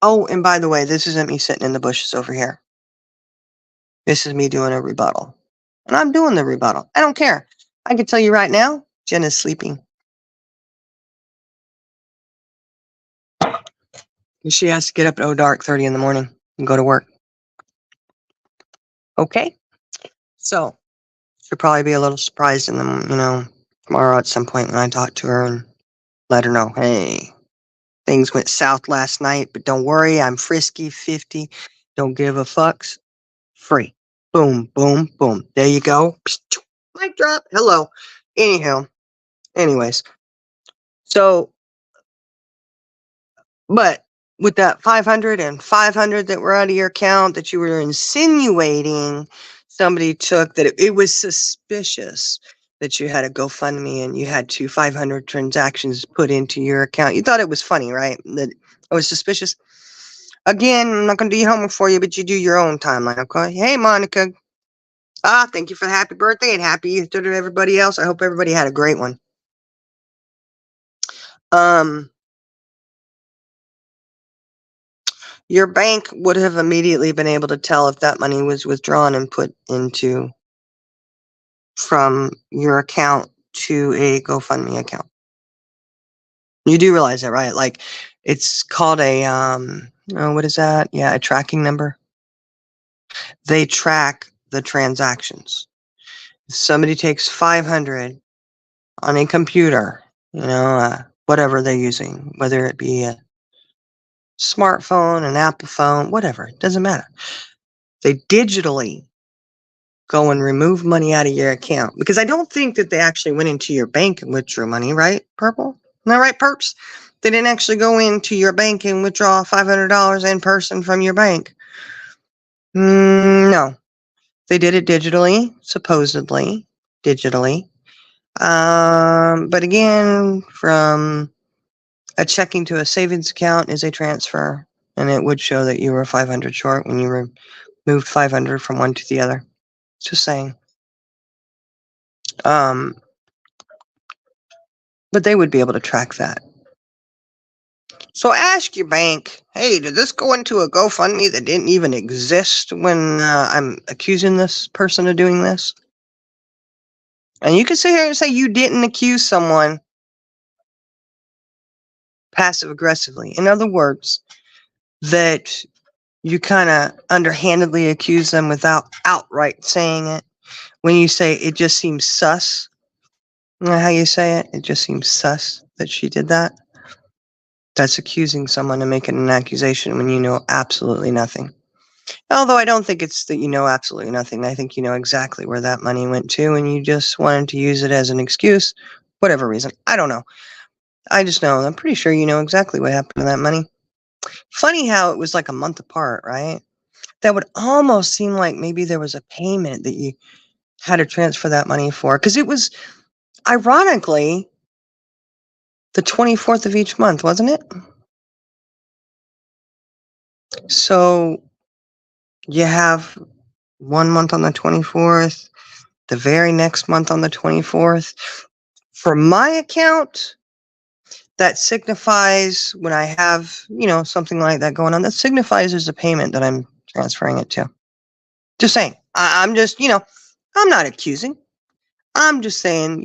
Oh, and by the way, this isn't me sitting in the bushes over here. This is me doing a rebuttal. And I'm doing the rebuttal. I don't care. I can tell you right now, Jen is sleeping. She has to get up at dark 30 in the morning and go to work. Okay? So, she'll probably be a little surprised in the, tomorrow at some point when I talk to her and let her know, hey, things went south last night, but don't worry, I'm frisky 50. Don't give a fucks. Free. Boom, boom, boom. There you go. Mic drop. Hello. Anyways. So, but with that 500 and 500 that were out of your account that you were insinuating somebody took, that it was suspicious that you had a GoFundMe and you had 500 transactions put into your account. You thought it was funny, right? That it was suspicious. Again, I'm not going to do your homework for you, but you do your own timeline, okay? Hey, Monica. Thank you for the happy birthday and happy Easter to everybody else. I hope everybody had a great one. Your bank would have immediately been able to tell if that money was withdrawn and put into from your account to a GoFundMe account. You do realize that, right? Like, it's called a what is that? Yeah, a tracking number. They track the transactions. If somebody takes 500 on a computer, whatever they're using, whether it be a smartphone, an Apple phone, whatever, it doesn't matter. They digitally go and remove money out of your account, because I don't think that they actually went into your bank and withdrew money, right, Purple? Am I right, Perps? They didn't actually go into your bank and withdraw $500 in person from your bank. No. They did it digitally, supposedly digitally. But again, from a checking to a savings account is a transfer, and it would show that you were 500 short when you moved 500 from one to the other. Just saying. But they would be able to track that. So ask your bank, hey, did this go into a GoFundMe that didn't even exist when I'm accusing this person of doing this? And you can sit here and say you didn't accuse someone passive aggressively. In other words, that you kind of underhandedly accuse them without outright saying it. When you say it just seems sus, you know how you say it? It just seems sus that she did that. That's accusing someone and making an accusation when you know absolutely nothing. Although I don't think it's that you know absolutely nothing. I think you know exactly where that money went to, and you just wanted to use it as an excuse, whatever reason. I don't know. I just know. I'm pretty sure you know exactly what happened to that money. Funny how it was like a month apart, right? That would almost seem like maybe there was a payment that you had to transfer that money for, because it was ironically the 24th of each month, wasn't it? So you have 1 month on the 24th, the very next month on the 24th. For my account, that signifies when I have, something like that going on, that signifies there's a payment that I'm transferring it to. Just saying. I'm just, I'm not accusing. I'm just saying,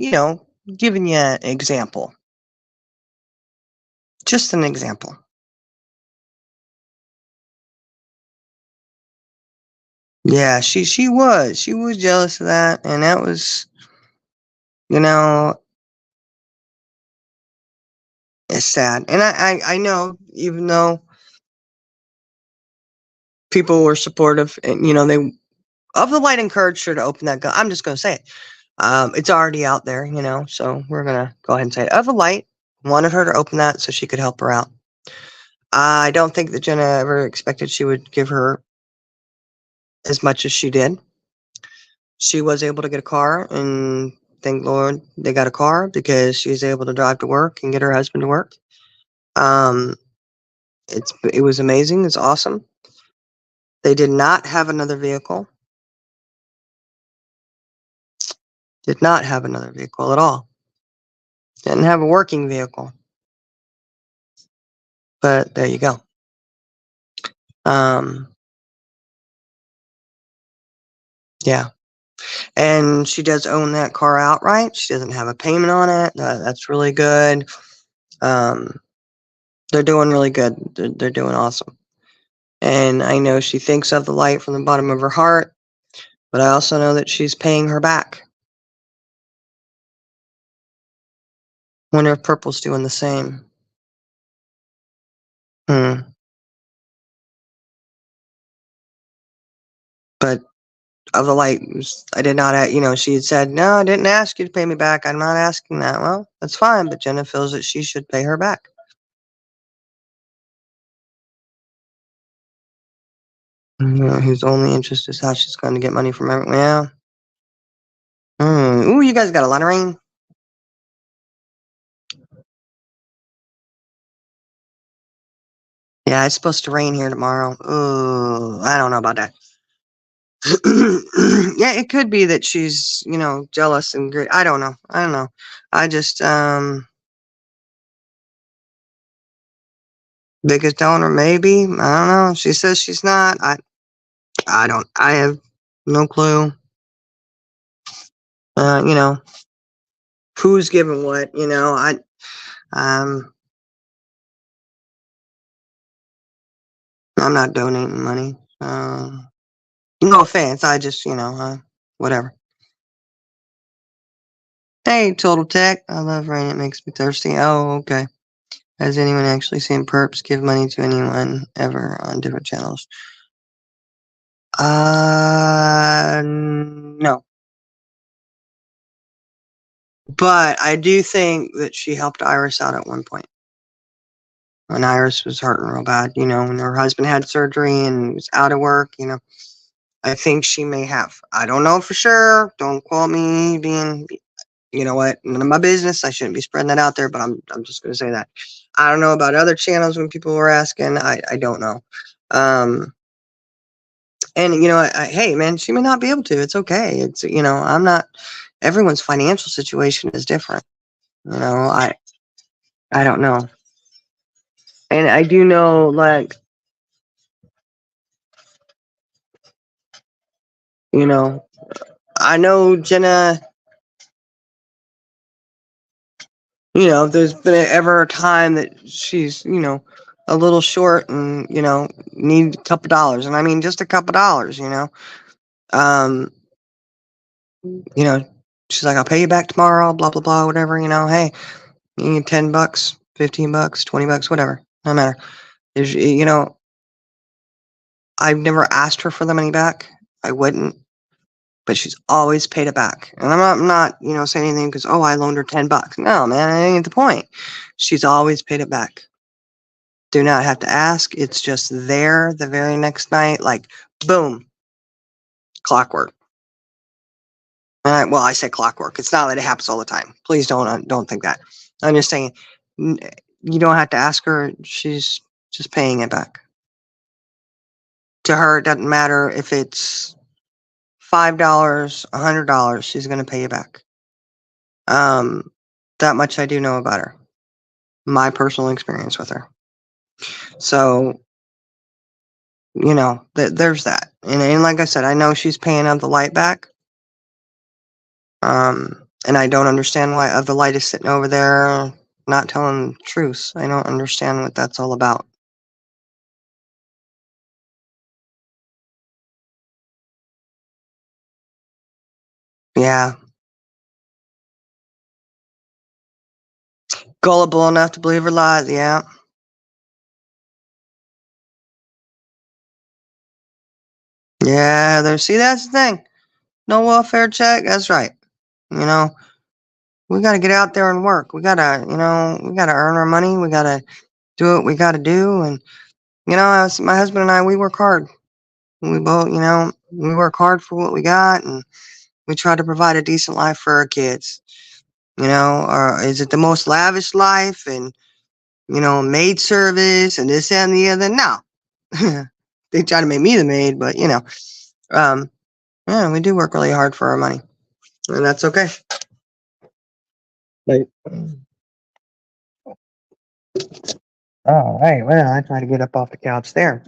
giving you an example. Just an example. Yeah, she was. She was jealous of that, and that was, you know, it's sad. And I know, even though people were supportive, and they of the light encouraged her to open that gun. I'm just gonna say it. It's already out there, so we're gonna go ahead and say it. Of the light wanted her to open that so she could help her out. I don't think that Jenna ever expected she would give her as much as she did. She was able to get a car, and thank Lord they got a car because she was able to drive to work and get her husband to work. Um, it was amazing. It's awesome. They did not have another vehicle. Did not have another vehicle at all. Didn't have a working vehicle. But there you go. Um, yeah. And she does own that car outright. She doesn't have a payment on it. That's really good. Um, they're doing really good. They're doing awesome. And I know she thinks of the light from the bottom of her heart, but I also know that she's paying her back. Wonder if Purple's doing the same. But of the light, I did not, she had said, no, I didn't ask you to pay me back. I'm not asking that. Well, that's fine, but Jenna feels that she should pay her back. Whose only interest is how she's going to get money from everyone. Yeah. Ooh, you guys got a lot of rain. Yeah, it's supposed to rain here tomorrow. Oh, I don't know about that. Yeah, it could be that she's, jealous and great. I don't know. I just, biggest donor, maybe. I don't know. She says she's not. I have no clue. You know, who's giving what, um, I'm not donating money. No offense. I just, whatever. Hey, Total Tech. I love rain. It makes me thirsty. Oh, okay. Has anyone actually seen Perps give money to anyone ever on different channels? No. But I do think that she helped Iris out at one point. When Iris was hurting real bad, when her husband had surgery and was out of work, I think she may have. I don't know for sure. Don't quote me being, you know what, none of my business. I shouldn't be spreading that out there, but I'm just going to say that. I don't know about other channels when people were asking. I don't know. And, hey, man, she may not be able to. It's okay. It's, I'm not, everyone's financial situation is different. I don't know. And I do know, like, I know Jenna, there's been ever a time that she's, a little short and, need a couple dollars. And I mean, just a couple dollars, um, she's like, I'll pay you back tomorrow, blah, blah, blah, whatever, hey, you need $10, $15, $20, whatever. No matter. There's, I've never asked her for the money back. I wouldn't, but she's always paid it back. And I'm not, saying anything because, I loaned her $10. No, man, that ain't the point. She's always paid it back. Do not have to ask. It's just there the very next night, like boom, clockwork. Well, I say clockwork. It's not that it happens all the time. Please don't think that. I'm just saying, you don't have to ask her. She's just paying it back. To her, it doesn't matter if it's $5, $100. She's going to pay you back. That much I do know about her. My personal experience with her. So, there's that. And like I said, I know she's paying out the light back. And I don't understand why the light is sitting over there not telling the truth. I don't understand what that's all about. Yeah. Gullible enough to believe her lies, yeah. Yeah, that's the thing. No welfare check, that's right. We gotta get out there and work. We gotta earn our money. We gotta do what we gotta do. And, as my husband and I, we work hard. We both, we work hard for what we got, and we try to provide a decent life for our kids. Is it the most lavish life and, maid service and this and the other? No. They try to make me the maid, but, yeah, we do work really hard for our money, and that's okay. Like, all right, well, I try to get up off the couch there.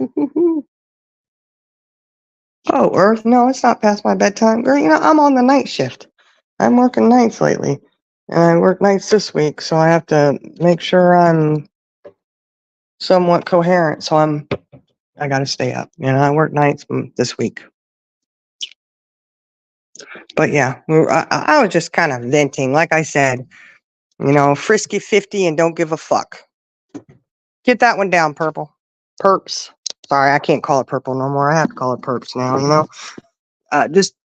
Oh, Earth, no, it's not past my bedtime. Girl, I'm on the night shift. I'm working nights lately, and I work nights this week, so I have to make sure I'm somewhat coherent. So I got to stay up. I work nights this week. But yeah, I was just kind of venting. Like I said, frisky 50 and don't give a fuck. Get that one down, purple. Perps. Sorry, I can't call it purple no more. I have to call it perps now, just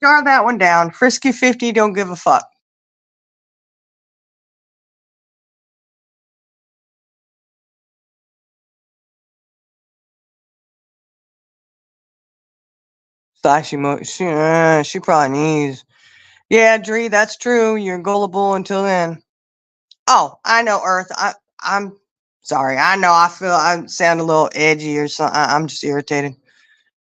jar that one down. Frisky 50, don't give a fuck. She probably needs. Yeah, Dree, that's true. You're gullible until then. Oh, I know, Earth. I'm sorry. I know I sound a little edgy or something. I'm just irritated.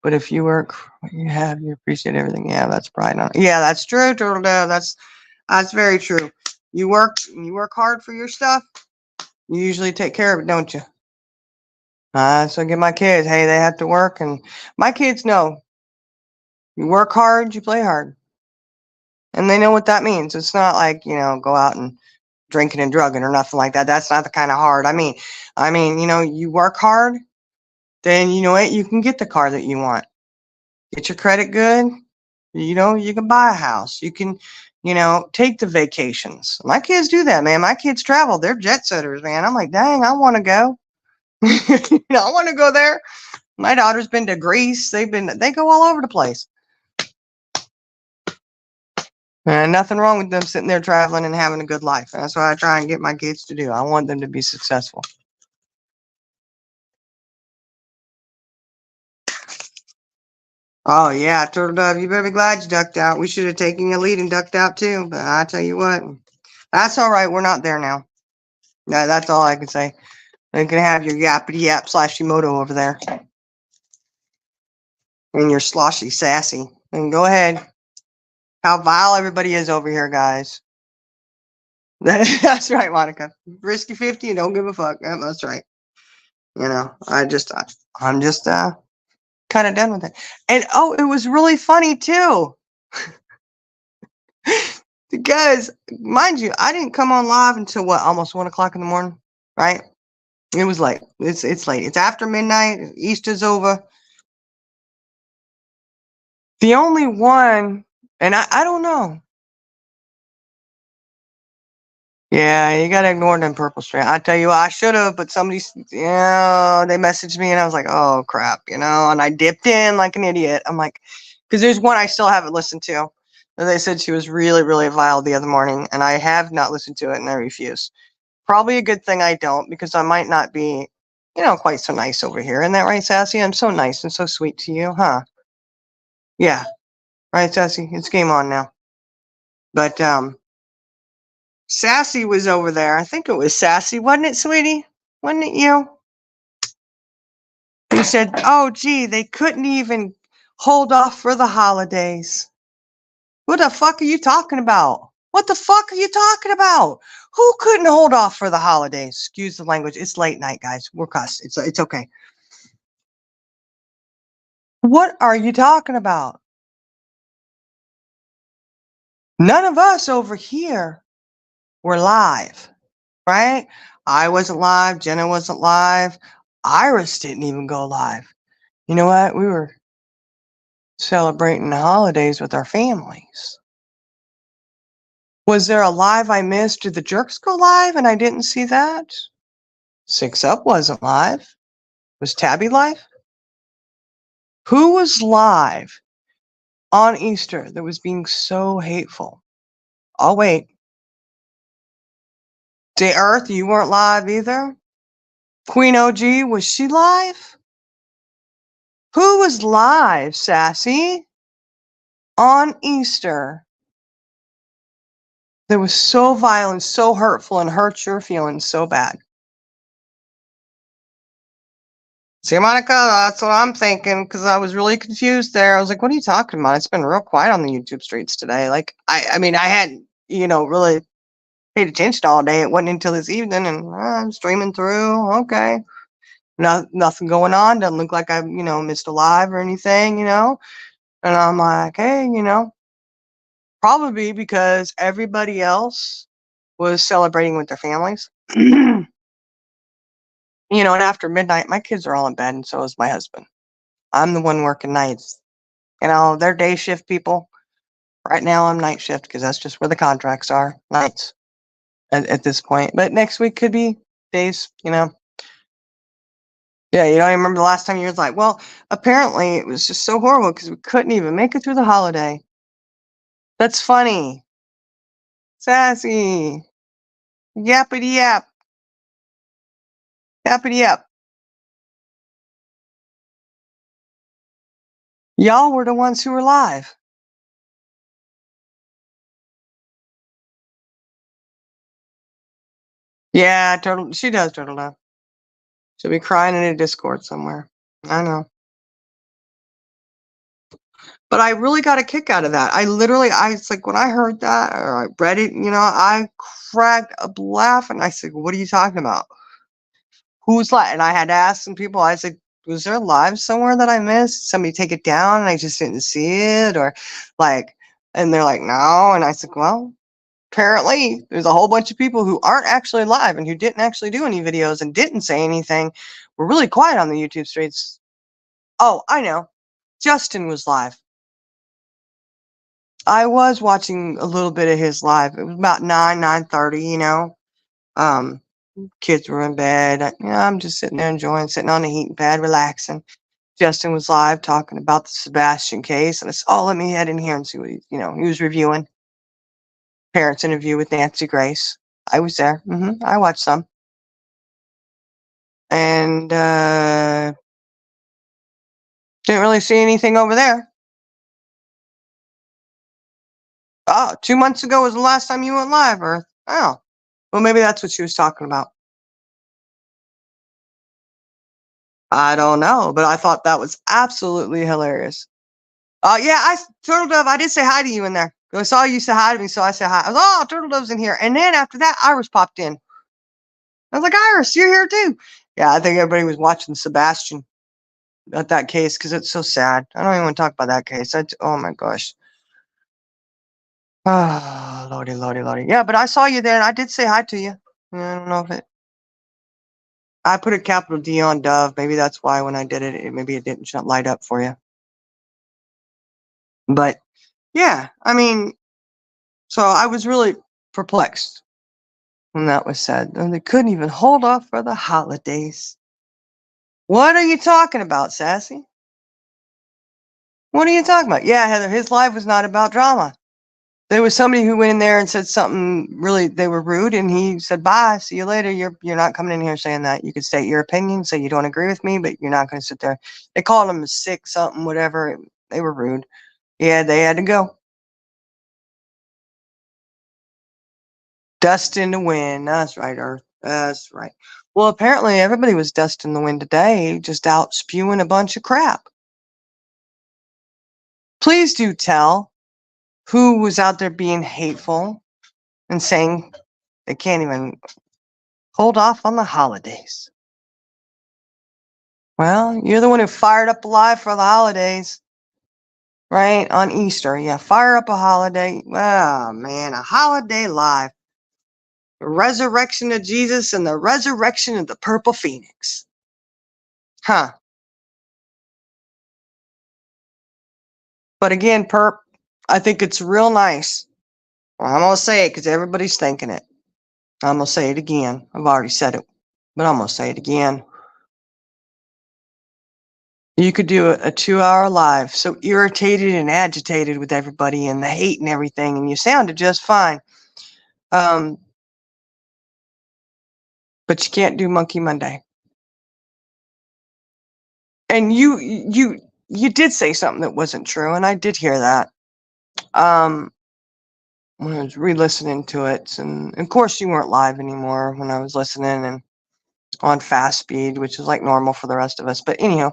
But if you work what you have, you appreciate everything. Yeah, that's probably not. Yeah, that's true, Turtle Dove. That's very true. You work hard for your stuff. You usually take care of it, don't you? So get my kids. Hey, they have to work, and my kids know. You work hard, you play hard, and they know what that means. It's not like go out and drinking and drugging or nothing like that. That's not the kind of hard. I mean, you work hard, then you know what, you can get the car that you want. Get your credit good. You can buy a house. You can, take the vacations. My kids do that, man. My kids travel. They're jet setters, man. I'm like, dang, I want to go. I want to go there. My daughter's been to Greece. They go all over the place. And nothing wrong with them sitting there traveling and having a good life. And that's what I try and get my kids to do. I want them to be successful. Oh yeah, Turtle Dove, you better be glad you ducked out. We should have taken a lead and ducked out too. But I tell you what, that's all right. We're not there now. No, that's all I can say. You can have your yappity yap /moto over there. And your sloshy sassy. And go ahead. How vile everybody is over here, guys. That's right, Monica. Risky 50 and don't give a fuck. Yeah, that's right. I'm just kind of done with it. And it was really funny too. Because, mind you, I didn't come on live until almost 1:00 in the morning, right? It was late. It's late. It's after midnight. Easter's over. The only one, and I don't know. Yeah, you gotta ignore them purple string. I tell you what, I should have, but somebody, they messaged me and I was like, oh crap, and I dipped in like an idiot. I'm like, because there's one I still haven't listened to. And they said she was really, really vile the other morning, and I have not listened to it, and I refuse. Probably a good thing I don't, because I might not be, quite so nice over here. Isn't that right, Sassy? I'm so nice and so sweet to you, huh? Yeah. Right, Sassy? It's game on now. But Sassy was over there. I think it was Sassy, wasn't it, sweetie? Wasn't it you? Who said, oh, gee, they couldn't even hold off for the holidays. What the fuck are you talking about? What the fuck are you talking about? Who couldn't hold off for the holidays? Excuse the language. It's late night, guys. We're cussed. It's okay. What are you talking about? None of us over here were live, right? I wasn't live. Jenna wasn't live. Iris didn't even go live. You know what? We were celebrating the holidays with our families. Was there a live I missed? Did the jerks go live and I didn't see that? Six Up wasn't live. Was Tabby live? Who was live on Easter that was being so hateful? I'll wait. The Earth, you weren't live either? Queen OG, was she live? Who was live, Sassy, on Easter that was so violent, so hurtful, and hurt your feelings so bad? See, Monica, that's what I'm thinking, because I was really confused there. I was like, what are you talking about? It's been real quiet on the YouTube streets today. Like, I mean, I hadn't, really paid attention all day. It wasn't until this evening, and I'm streaming through. Okay. Nothing going on. Doesn't look like I, missed a live or anything, And I'm like, hey, probably because everybody else was celebrating with their families. And after midnight, my kids are all in bed, and so is my husband. I'm the one working nights. They're day shift people. Right now, I'm night shift because that's just where the contracts are, nights at this point. But next week could be days, Yeah, I remember the last time you was like, well, apparently it was just so horrible because we couldn't even make it through the holiday. That's funny. Sassy. Yappity yap. Yappity yap. Y'all were the ones who were live. Yeah, Turtle. She does, Turtle Dove. She'll be crying in a Discord somewhere. I know. But I really got a kick out of that. It's like when I heard that or I read it, I cracked up laughing. I said, what are you talking about? Who's live? And I had to ask some people. I said, was there live somewhere that I missed? Somebody take it down and I just didn't see it? Or and they're like, no. And I said, well, apparently there's a whole bunch of people who aren't actually live and who didn't actually do any videos and didn't say anything. We're really quiet on the YouTube streets. Oh, I know. Justin was live. I was watching a little bit of his live. It was about 9:30, kids were in bed. I'm just sitting there sitting on the heating pad, relaxing. Justin was live talking about the Sebastian case. And I said, let me head in here and see what he was reviewing. Parents interview with Nancy Grace. I was there. I watched some. And didn't really see anything over there. Oh, 2 months ago was the last time you went live, Earth. Oh, well, maybe that's what she was talking about. I don't know, but I thought that was absolutely hilarious. Yeah, Turtle Dove, I did say hi to you in there. I saw you say hi to me, so I said hi. I was, Turtle Dove's in here. And then after that, Iris popped in. I was like, Iris, you're here too. Yeah, I think everybody was watching Sebastian at that case because it's so sad. I don't even want to talk about that case. Oh my gosh. Oh, lordy, lordy, lordy. Yeah, but I saw you there and I did say hi to you. I don't know if I put a capital D on Dove. Maybe that's why when I did it, maybe it didn't light up for you. But yeah, I mean, so I was really perplexed when that was said. And they couldn't even hold off for the holidays. What are you talking about, Sassy? What are you talking about? Yeah, Heather, his life was not about drama. There was somebody who went in there and said something really, they were rude, and he said, bye, see you later. You're not coming in here saying that. You could state your opinion, say you don't agree with me, but you're not going to sit there. They called him a sick something, whatever. They were rude. Yeah, they had to go. Dust in the wind. That's right, Earth. That's right. Well, apparently everybody was dust in the wind today, just out spewing a bunch of crap. Please do tell who was out there being hateful and saying they can't even hold off on the holidays. Well, you're the one who fired up Alive for the holidays, right? On Easter. Yeah, fire up a holiday. Oh, man, a holiday live. The resurrection of Jesus and the resurrection of the purple phoenix. Huh. But again, Perp, I think it's real nice. Well, I'm going to say it because everybody's thinking it. I'm going to say it again. I've already said it, but I'm going to say it again. You could do a 2-hour live, so irritated and agitated with everybody and the hate and everything, and you sounded just fine. But you can't do Monkey Monday. And you did say something that wasn't true, and I did hear that. When I was re-listening to it, and of course you weren't live anymore when I was listening and on fast speed, which is like normal for the rest of us. But anyhow,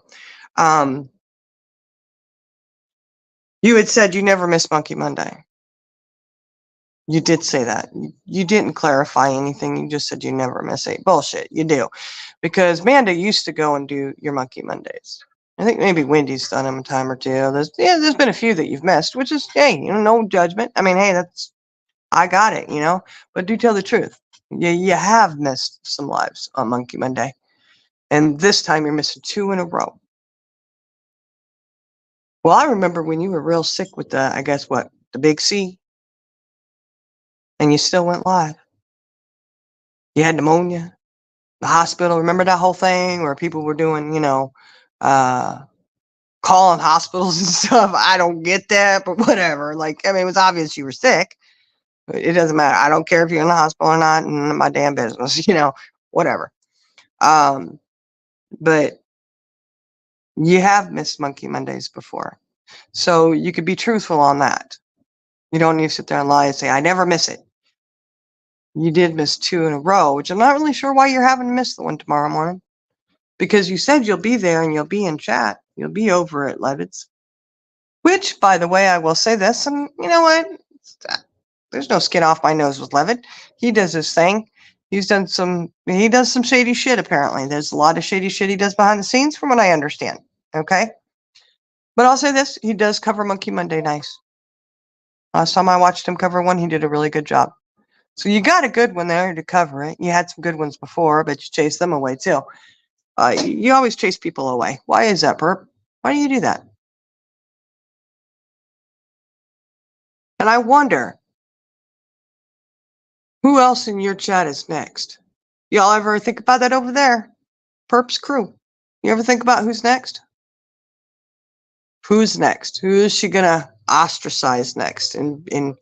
you had said you never miss Monkey Monday. You did say that. You didn't clarify anything. You just said you never miss it. Bullshit. You do. Because Manda used to go and do your Monkey Mondays. I think maybe Wendy's done them a time or two. There's been a few that you've missed, which is, hey, no judgment. I mean, hey, I got it, But do tell the truth. You have missed some lives on Monkey Monday. And this time you're missing 2 in a row. Well, I remember when you were real sick with the big C, and you still went live. You had pneumonia, the hospital. Remember that whole thing where people were doing, calling hospitals and stuff? I don't get that, but whatever. Like, I mean, it was obvious you were sick. It doesn't matter. I don't care if you're in the hospital or not. None of my damn business, whatever. But you have missed Monkey Mondays before. So you could be truthful on that. You don't need to sit there and lie and say, I never miss it. You did miss 2 in a row, which I'm not really sure why you're having to miss the one tomorrow morning. Because you said you'll be there and you'll be in chat. You'll be over at Levitt's. Which, by the way, I will say this, and you know what? There's no skin off my nose with Levitt. He does his thing. He does some shady shit, apparently. There's a lot of shady shit he does behind the scenes, from what I understand. Okay? But I'll say this, he does cover Monkey Monday nice. Last time I watched him cover one, he did a really good job. So you got a good one there to cover it. You had some good ones before, but you chased them away too. You always chase people away. Why is that, Perp? Why do you do that? And I wonder, who else in your chat is next? Y'all ever think about that over there? Perp's crew. You ever think about who's next? Who's next? Who is she gonna ostracize next and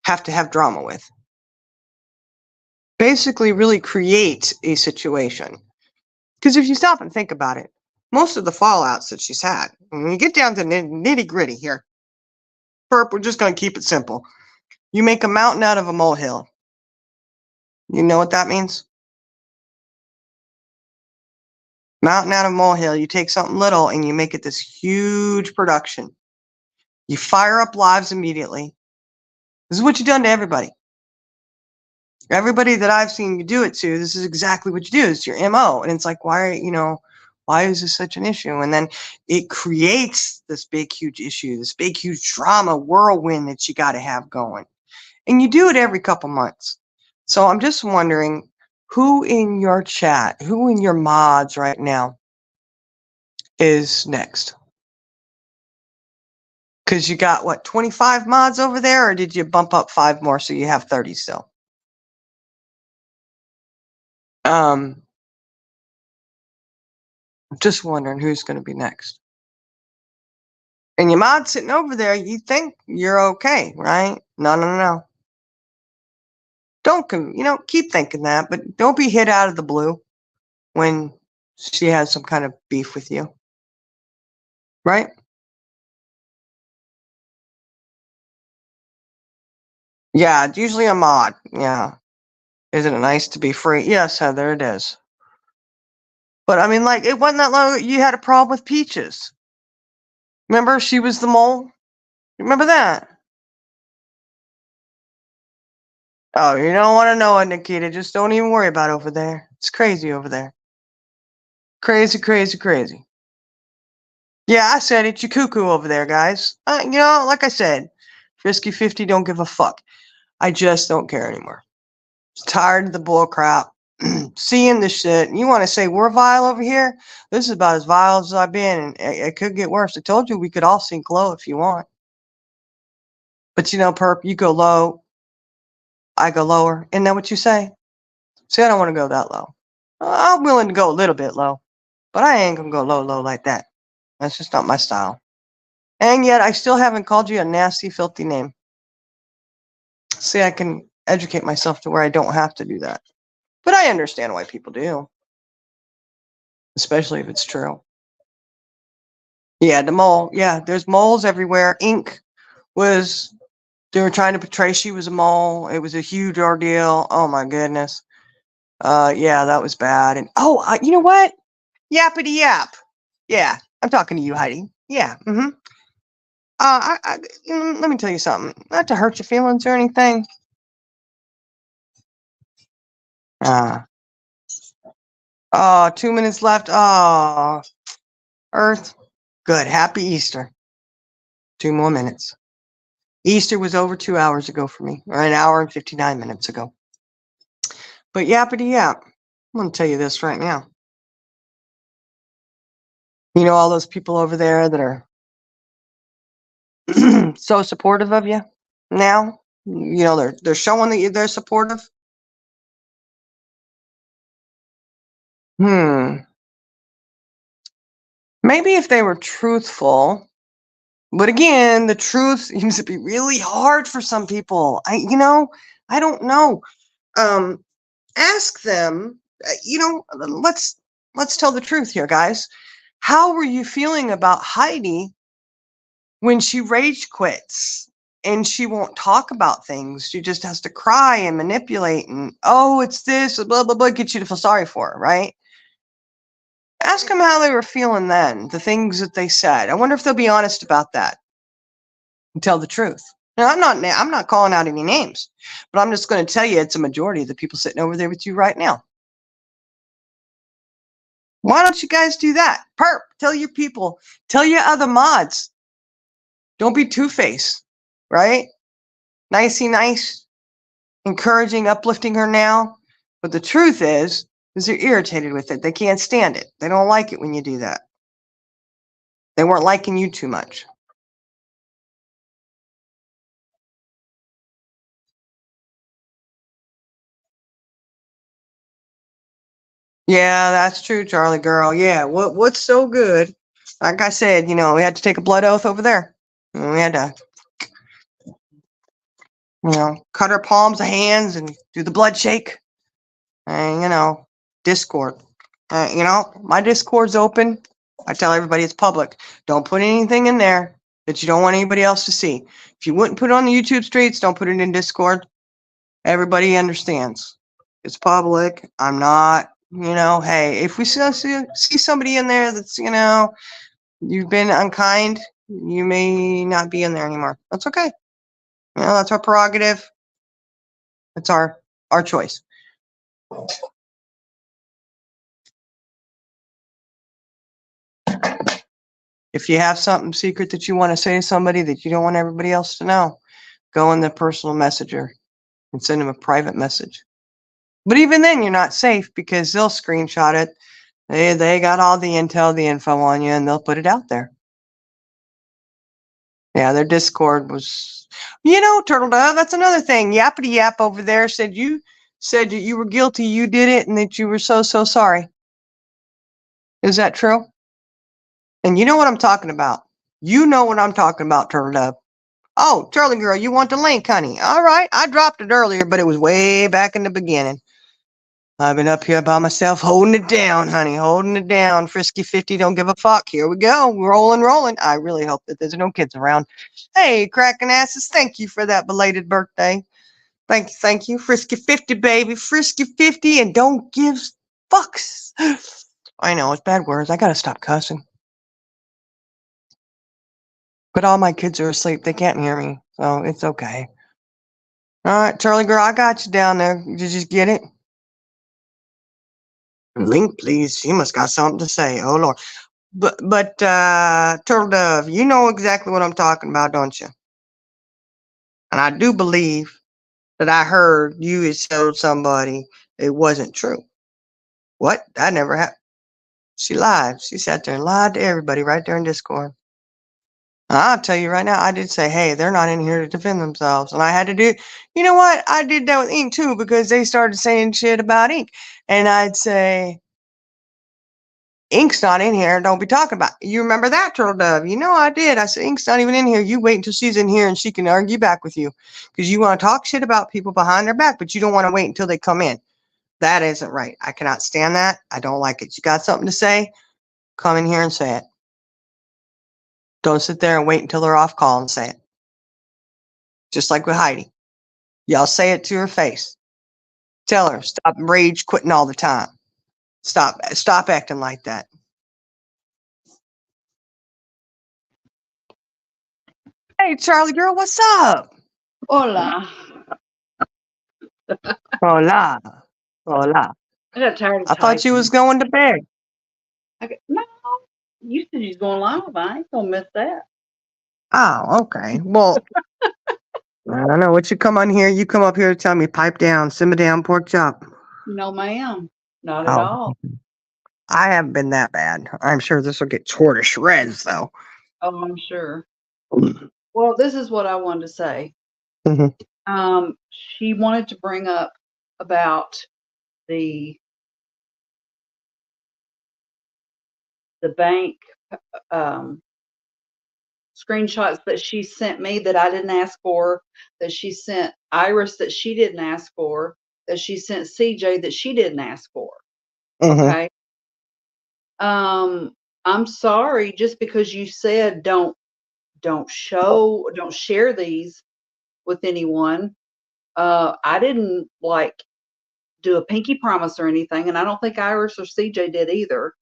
have to have drama with? Basically, really create a situation. Because if you stop and think about it, most of the fallouts that she's had, when you get down to nitty gritty here, Perp, we're just gonna keep it simple. You make a mountain out of a molehill. You know what that means? Mountain out of molehill. You take something little and you make it this huge production. You fire up lives immediately. This is what you've done to everybody. Everybody that I've seen you do it to, this is exactly what you do. It's your MO. And it's like, why is this such an issue? And then it creates this big, huge issue, this big, huge drama whirlwind that you got to have going. And you do it every couple months. So I'm just wondering, who in your chat, who in your mods right now is next? Because you got, 25 mods over there, or did you bump up 5 more so you have 30 still? I'm just wondering who's going to be next. And your mod sitting over there, you think you're okay, right? No, no, no, no. Don't, keep thinking that, but don't be hit out of the blue when she has some kind of beef with you, right? Yeah, it's usually a mod. Yeah. Isn't it nice to be free? Yes, Heather, it is. But I mean, like, it wasn't that long. You had a problem with Peaches. Remember, she was the mole. Remember that? Oh, you don't want to know it, Nikita. Just don't even worry about it over there. It's crazy over there. Crazy, crazy, crazy. Yeah, I said it. You cuckoo over there, guys. Like I said, Frisky 50 don't give a fuck. I just don't care anymore. Tired of the bull crap. Seeing this shit. You want to say we're vile over here? This is about as vile as I've been, and it could get worse. I told you we could all sink low if you want. But Perp, you go low, I go lower. Isn't that what you say? See, I don't want to go that low. I'm willing to go a little bit low, but I ain't gonna go low, low like that. That's just not my style. And yet, I still haven't called you a nasty, filthy name. See, I can educate myself to where I don't have to do that. But I understand why people do, especially if it's true. Yeah, the mole. Yeah, there's moles everywhere. Ink they were trying to portray she was a mole. It was a huge ordeal. Oh my goodness. Yeah, that was bad. And you know what? Yappity yap. Yeah, I'm talking to you, Heidi. Yeah. Mm-hmm. Let me tell you something. Not to hurt your feelings or anything. 2 minutes left. Oh, Earth. Good. Happy Easter. 2 more minutes. Easter was over 2 hours ago for me, or an hour and 59 minutes ago. But yappity yap. I'm going to tell you this right now. You know all those people over there that are so supportive of you now? They're showing that they're supportive. Maybe if they were truthful. But again, the truth seems to be really hard for some people. I don't know. Ask them. Let's tell the truth here, guys. How were you feeling about Heidi when she rage quits and she won't talk about things? She just has to cry and manipulate and it's this blah blah blah, get you to feel sorry for her, right? Ask them how they were feeling then, the things that they said. I wonder if they'll be honest about that and tell the truth. Now, I'm not calling out any names, but I'm just going to tell you it's a majority of the people sitting over there with you right now. Why don't you guys do that? Perp, tell your people, tell your other mods. Don't be two-faced, right? Nicey nice, encouraging, uplifting her now. But the truth is they're irritated with it. They can't stand it. They don't like it when you do that. They weren't liking you too much. Yeah, that's true, Charlie girl. Yeah, what's so good? Like I said, we had to take a blood oath over there. And we had to, cut our palms of hands and do the blood shake. And, Discord. My Discord's open. I tell everybody it's public. Don't put anything in there that you don't want anybody else to see. If you wouldn't put it on the YouTube streets, don't put it in Discord. Everybody understands. It's public. I'm not, hey, if we see somebody in there that's, you've been unkind, you may not be in there anymore. That's okay. That's our prerogative. It's our choice. If you have something secret that you want to say to somebody that you don't want everybody else to know, go in the personal messenger and send them a private message. But even then, you're not safe because they'll screenshot it. They got all the intel, the info on you, and they'll put it out there. Yeah, their Discord was, Turtle Dove, that's another thing. Yappity Yap over there said that you were guilty, you did it, and that you were so sorry. Is that true? And you know what I'm talking about. You know what I'm talking about, Turtle Dove. Oh, Turtle Girl, you want the link, honey? All right. I dropped it earlier, but it was way back in the beginning. I've been up here by myself holding it down, honey, holding it down. Frisky 50, don't give a fuck. Here we go. Rolling, rolling. I really hope that there's no kids around. Hey, cracking asses, thank you for that belated birthday. Thank you. Frisky 50, baby. Frisky 50, and don't give fucks. I know, it's bad words. I gotta stop cussing. But all my kids are asleep. They can't hear me, so it's okay. All right, Charlie girl, I got you down there. Did you just get it? Link, please. She must got something to say. Oh Lord. But Turtle Dove, you know exactly what I'm talking about, don't you? And I do believe that I heard you had told somebody it wasn't true. What? That never happened. She lied. She sat there and lied to everybody right there in Discord. I'll tell you right now, I did say, hey, they're not in here to defend themselves. And I had to do, you know what? I did that with Ink too, because they started saying shit about Ink. And I'd say, Ink's not in here. Don't be talking about it. You remember that, Turtle Dove? You know I did. I said, Ink's not even in here. You wait until she's in here and she can argue back with you. Because you want to talk shit about people behind their back, but you don't want to wait until they come in. That isn't right. I cannot stand that. I don't like it. You got something to say? Come in here and say it. Don't sit there and wait until they're off call and say it. Just like with Heidi. Y'all say it to her face. Tell her, stop rage quitting all the time. Stop acting like that. Hey, Charlie girl, what's up? Hola. Hola. Hola. I got tired of I thought you was typing. going to bed. No, you said he's going live. I ain't gonna miss that. Oh, okay. Well, I don't know what you come on here. You come up here to tell me pipe down, simmer down, pork chop. No, ma'am. Not at Oh, all. I haven't been that bad. I'm sure this will get tore to shreds, though. Oh, I'm sure. Well, this is what I wanted to say. Mhm. She wanted to bring up about the bank screenshots that she sent me that I didn't ask for, that she sent Iris that she didn't ask for, that she sent CJ that she didn't ask for. Okay. I'm sorry, just because you said don't share these with anyone. I didn't do a pinky promise or anything, and I don't think Iris or CJ did either.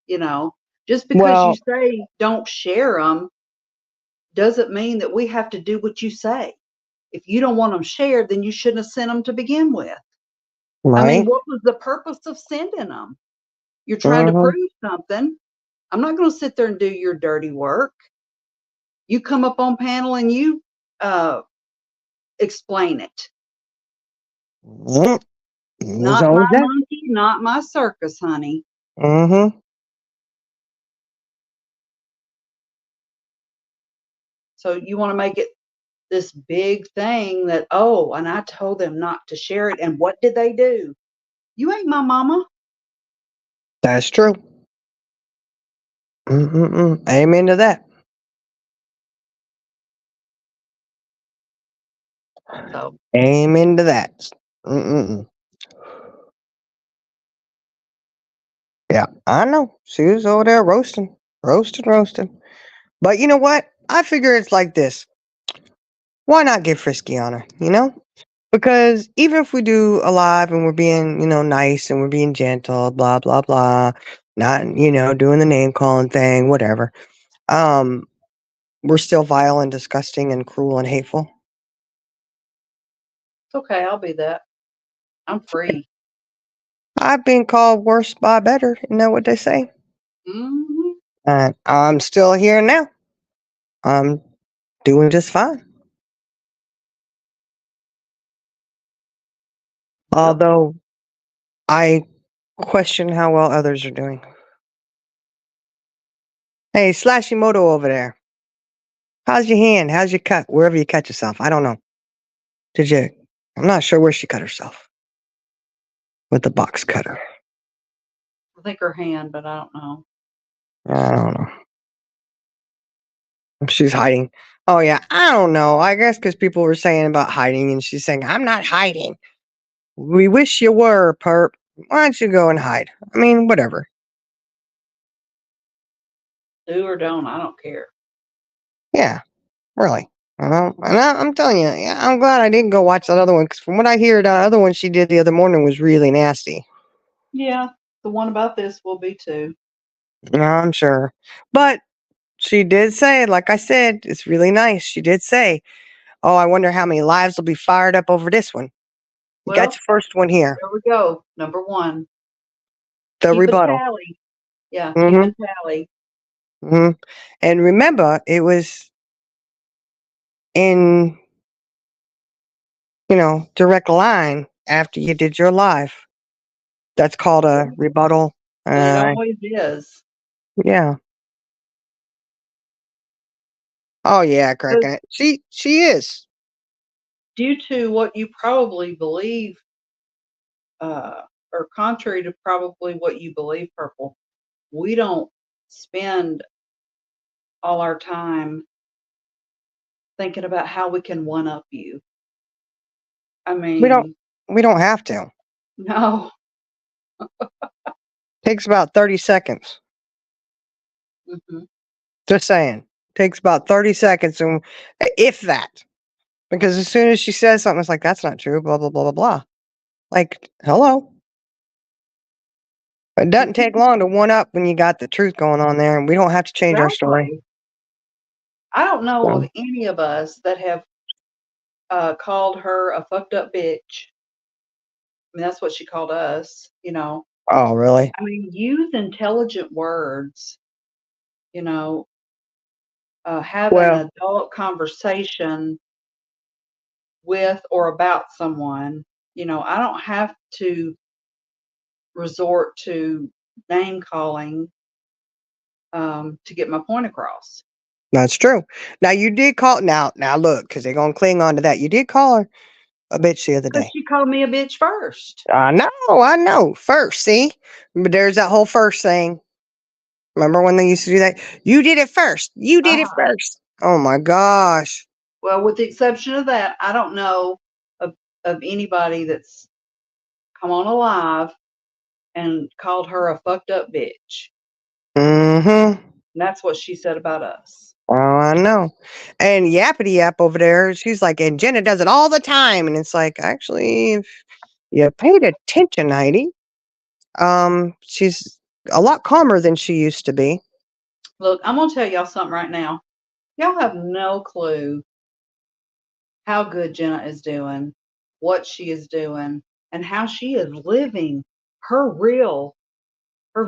You know, just because you Well, say don't share them doesn't mean that we have to do what you say. If you don't want them shared, then you shouldn't have sent them to begin with. I mean, right. what was the purpose of sending them? You're trying to Mm-hmm. prove something. I'm not going to sit there and do your dirty work. You come up on panel and you explain it. Mm-hmm. It's Not my always that. monkey, not my circus, honey. Mm-hmm. So you want to make it this big thing that, oh, and I told them not to share it. And what did they do? You ain't my mama. That's true. Mm-mm-mm. Amen to that. So Amen to that. Mm-mm-mm. Yeah, I know. She was over there roasting, roasting, roasting. But you know what? I figure it's like this. Why not get frisky on her? You know? Because even if we do a live and we're being, nice and we're being gentle, blah, blah, blah, not, doing the name calling thing, whatever, we're still vile and disgusting and cruel and hateful. it's okay. I'll be that. I'm free. I've been called worse by better. You know what they say? Mm-hmm. And I'm still here now. I'm doing just fine. Yep. Although I question how well others are doing. Hey, Slashy Moto over there. How's your hand? How's your cut? Wherever you cut yourself. I don't know. Did you? I'm not sure where she cut herself with the box cutter. I think her hand, but I don't know. I don't know. She's hiding. Oh yeah, I don't know. I guess because people were saying about hiding, and she's saying, "I'm not hiding. We wish you were, perp. Why don't you go and hide?" I mean, whatever. Do or don't, I don't care. Yeah, really. And I'm telling you, yeah, I'm glad I didn't go watch that other one because from what I hear, the other one she did the other morning was really nasty. Yeah, the one about this will be too. I'm sure, but she did say, like I said, it's really nice. She did say, "Oh, I wonder how many lives will be fired up over this one." You got Well, your first one here, there we go. Number one. the Keep a rebuttal. tally. Yeah, keep a Mm-hmm. tally. Mm-hmm. And remember, it was in direct line after you did your live. That's called a rebuttal. And it Uh, always is. yeah. Oh yeah, Because cracking it. She is. due to what you probably believe, or contrary to probably what you believe, Purple, we don't spend all our time thinking about how we can one up you. I We don't mean, we don't have to. no. Takes about 30 seconds. Hmm. Just saying. Takes about 30 seconds, and if that. Because as soon as she says something, it's like that's not true. Blah blah blah blah blah. Like, hello. It doesn't take long to one up when you got the truth going on there, and we don't have to change our story. Exactly. I don't know So, of any of us that have called her a fucked up bitch. I mean, that's what she called us, you know. oh, really? I mean, use intelligent words, you know, have an Well, adult conversation with or about someone. You know, I don't have to resort to name calling to get my point across. that's true. Now you did call. Now look, because they're gonna cling on to that. You did call her a bitch the other Because day. she called me a bitch first. I know. First, see, but there's that whole first thing. Remember when they used to do that? You did it first. You did it Uh-huh. first. Oh my gosh. Well, with the exception of that, I don't know of, of anybody that's come on alive and called her a fucked up bitch. Mm-hmm. And that's what she said about us. Oh, I know. And Yappity Yap over there, she's like, and Jenna does it all the time. And it's like, actually, if you paid attention, Heidi, she's a lot calmer than she used to be. Look, I'm going to tell y'all something right now. Y'all have no clue how good Jenna is doing, what she is doing, and how she is living her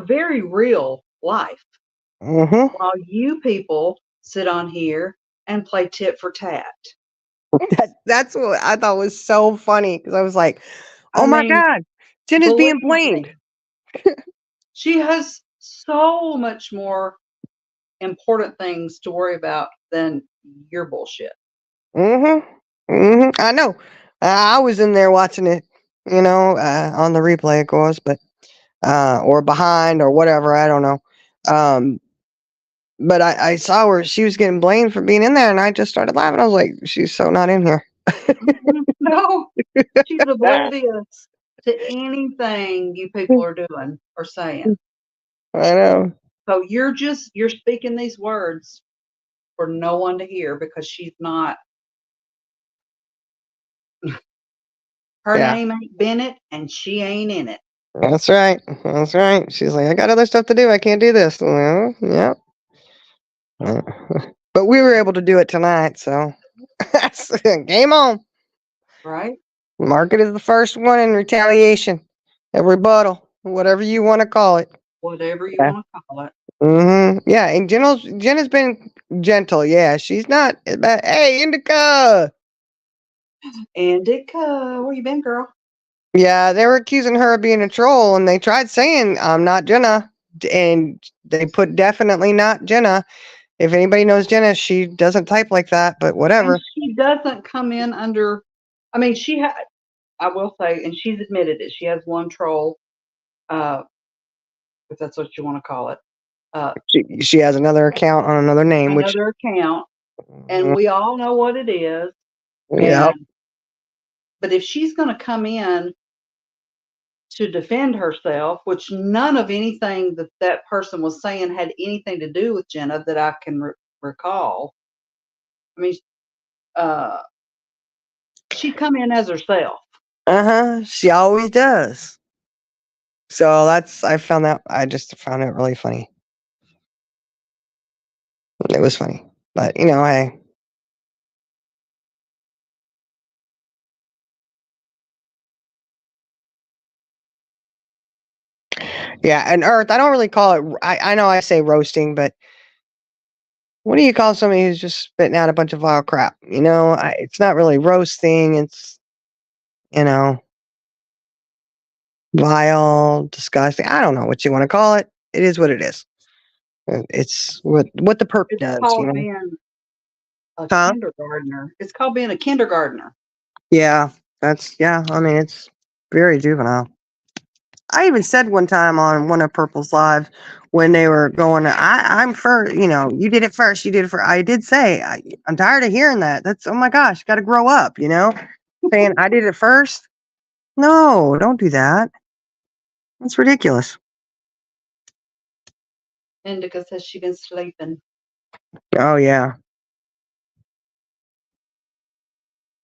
very real life Mm-hmm. while you people sit on here and play tit for tat. That's what I thought was so funny because I was like, I oh my mean, God, Jenna's being believe blamed. me, she has so much more important things to worry about than your bullshit. Mm-hmm. Mm-hmm. I know. I was in there watching it, on the replay, of course, but or behind or whatever. I don't know. Um, but I saw where she was getting blamed for being in there, and I just started laughing. I was like, she's so not in here. Mhm. No, she's oblivious to anything you people are doing or saying. I know. So you're speaking these words for no one to hear because she's not. Her Yeah, name ain't Bennett, and she ain't in it. that's right. That's right. She's like, I got other stuff to do. I can't do this. Well, yeah. But we were able to do it tonight, so game on. Right? Market is the first one in retaliation, a rebuttal, whatever you want to call it. Whatever you Yeah. want to call it. Yeah, and Jenna's been gentle. Yeah, she's not bad. Hey, Indica. Indica, where you been, girl? Yeah, they were accusing her of being a troll, and they tried saying, I'm not Jenna. And they put definitely not Jenna. If anybody knows Jenna, she doesn't type like that, but And whatever. she doesn't come in under. I mean, she had. I will say, and she's admitted it. She has one troll, uh, if that's what you want to call it. Uh, She has another account on another name, which another account and we all know what it is. Yep. And but if she's going to come in to defend herself, which none of anything that that person was saying had anything to do with Jenna that I can recall. I mean, uh, she'd come in as herself. She always does. So I just found it really funny. It was funny. But, hey. Yeah, and Earth, I don't really call it, I know I say roasting, but what do you call somebody who's just spitting out a bunch of vile crap? It's not really roasting. It's, you know, vile, disgusting. I don't know what you want to call it. It is what it is. It's what the perp It's does, called being a Huh? kindergartner. It's called being a kindergartner. Yeah, I mean, it's very juvenile. I even said one time on one of Purple's live when they were going, I'm first, you did it first, you did it first. I did say, I'm tired of hearing that. That's, oh my gosh, got to grow up, saying I did it first. No, don't do that. That's ridiculous. Indica says she's been sleeping. Oh, yeah.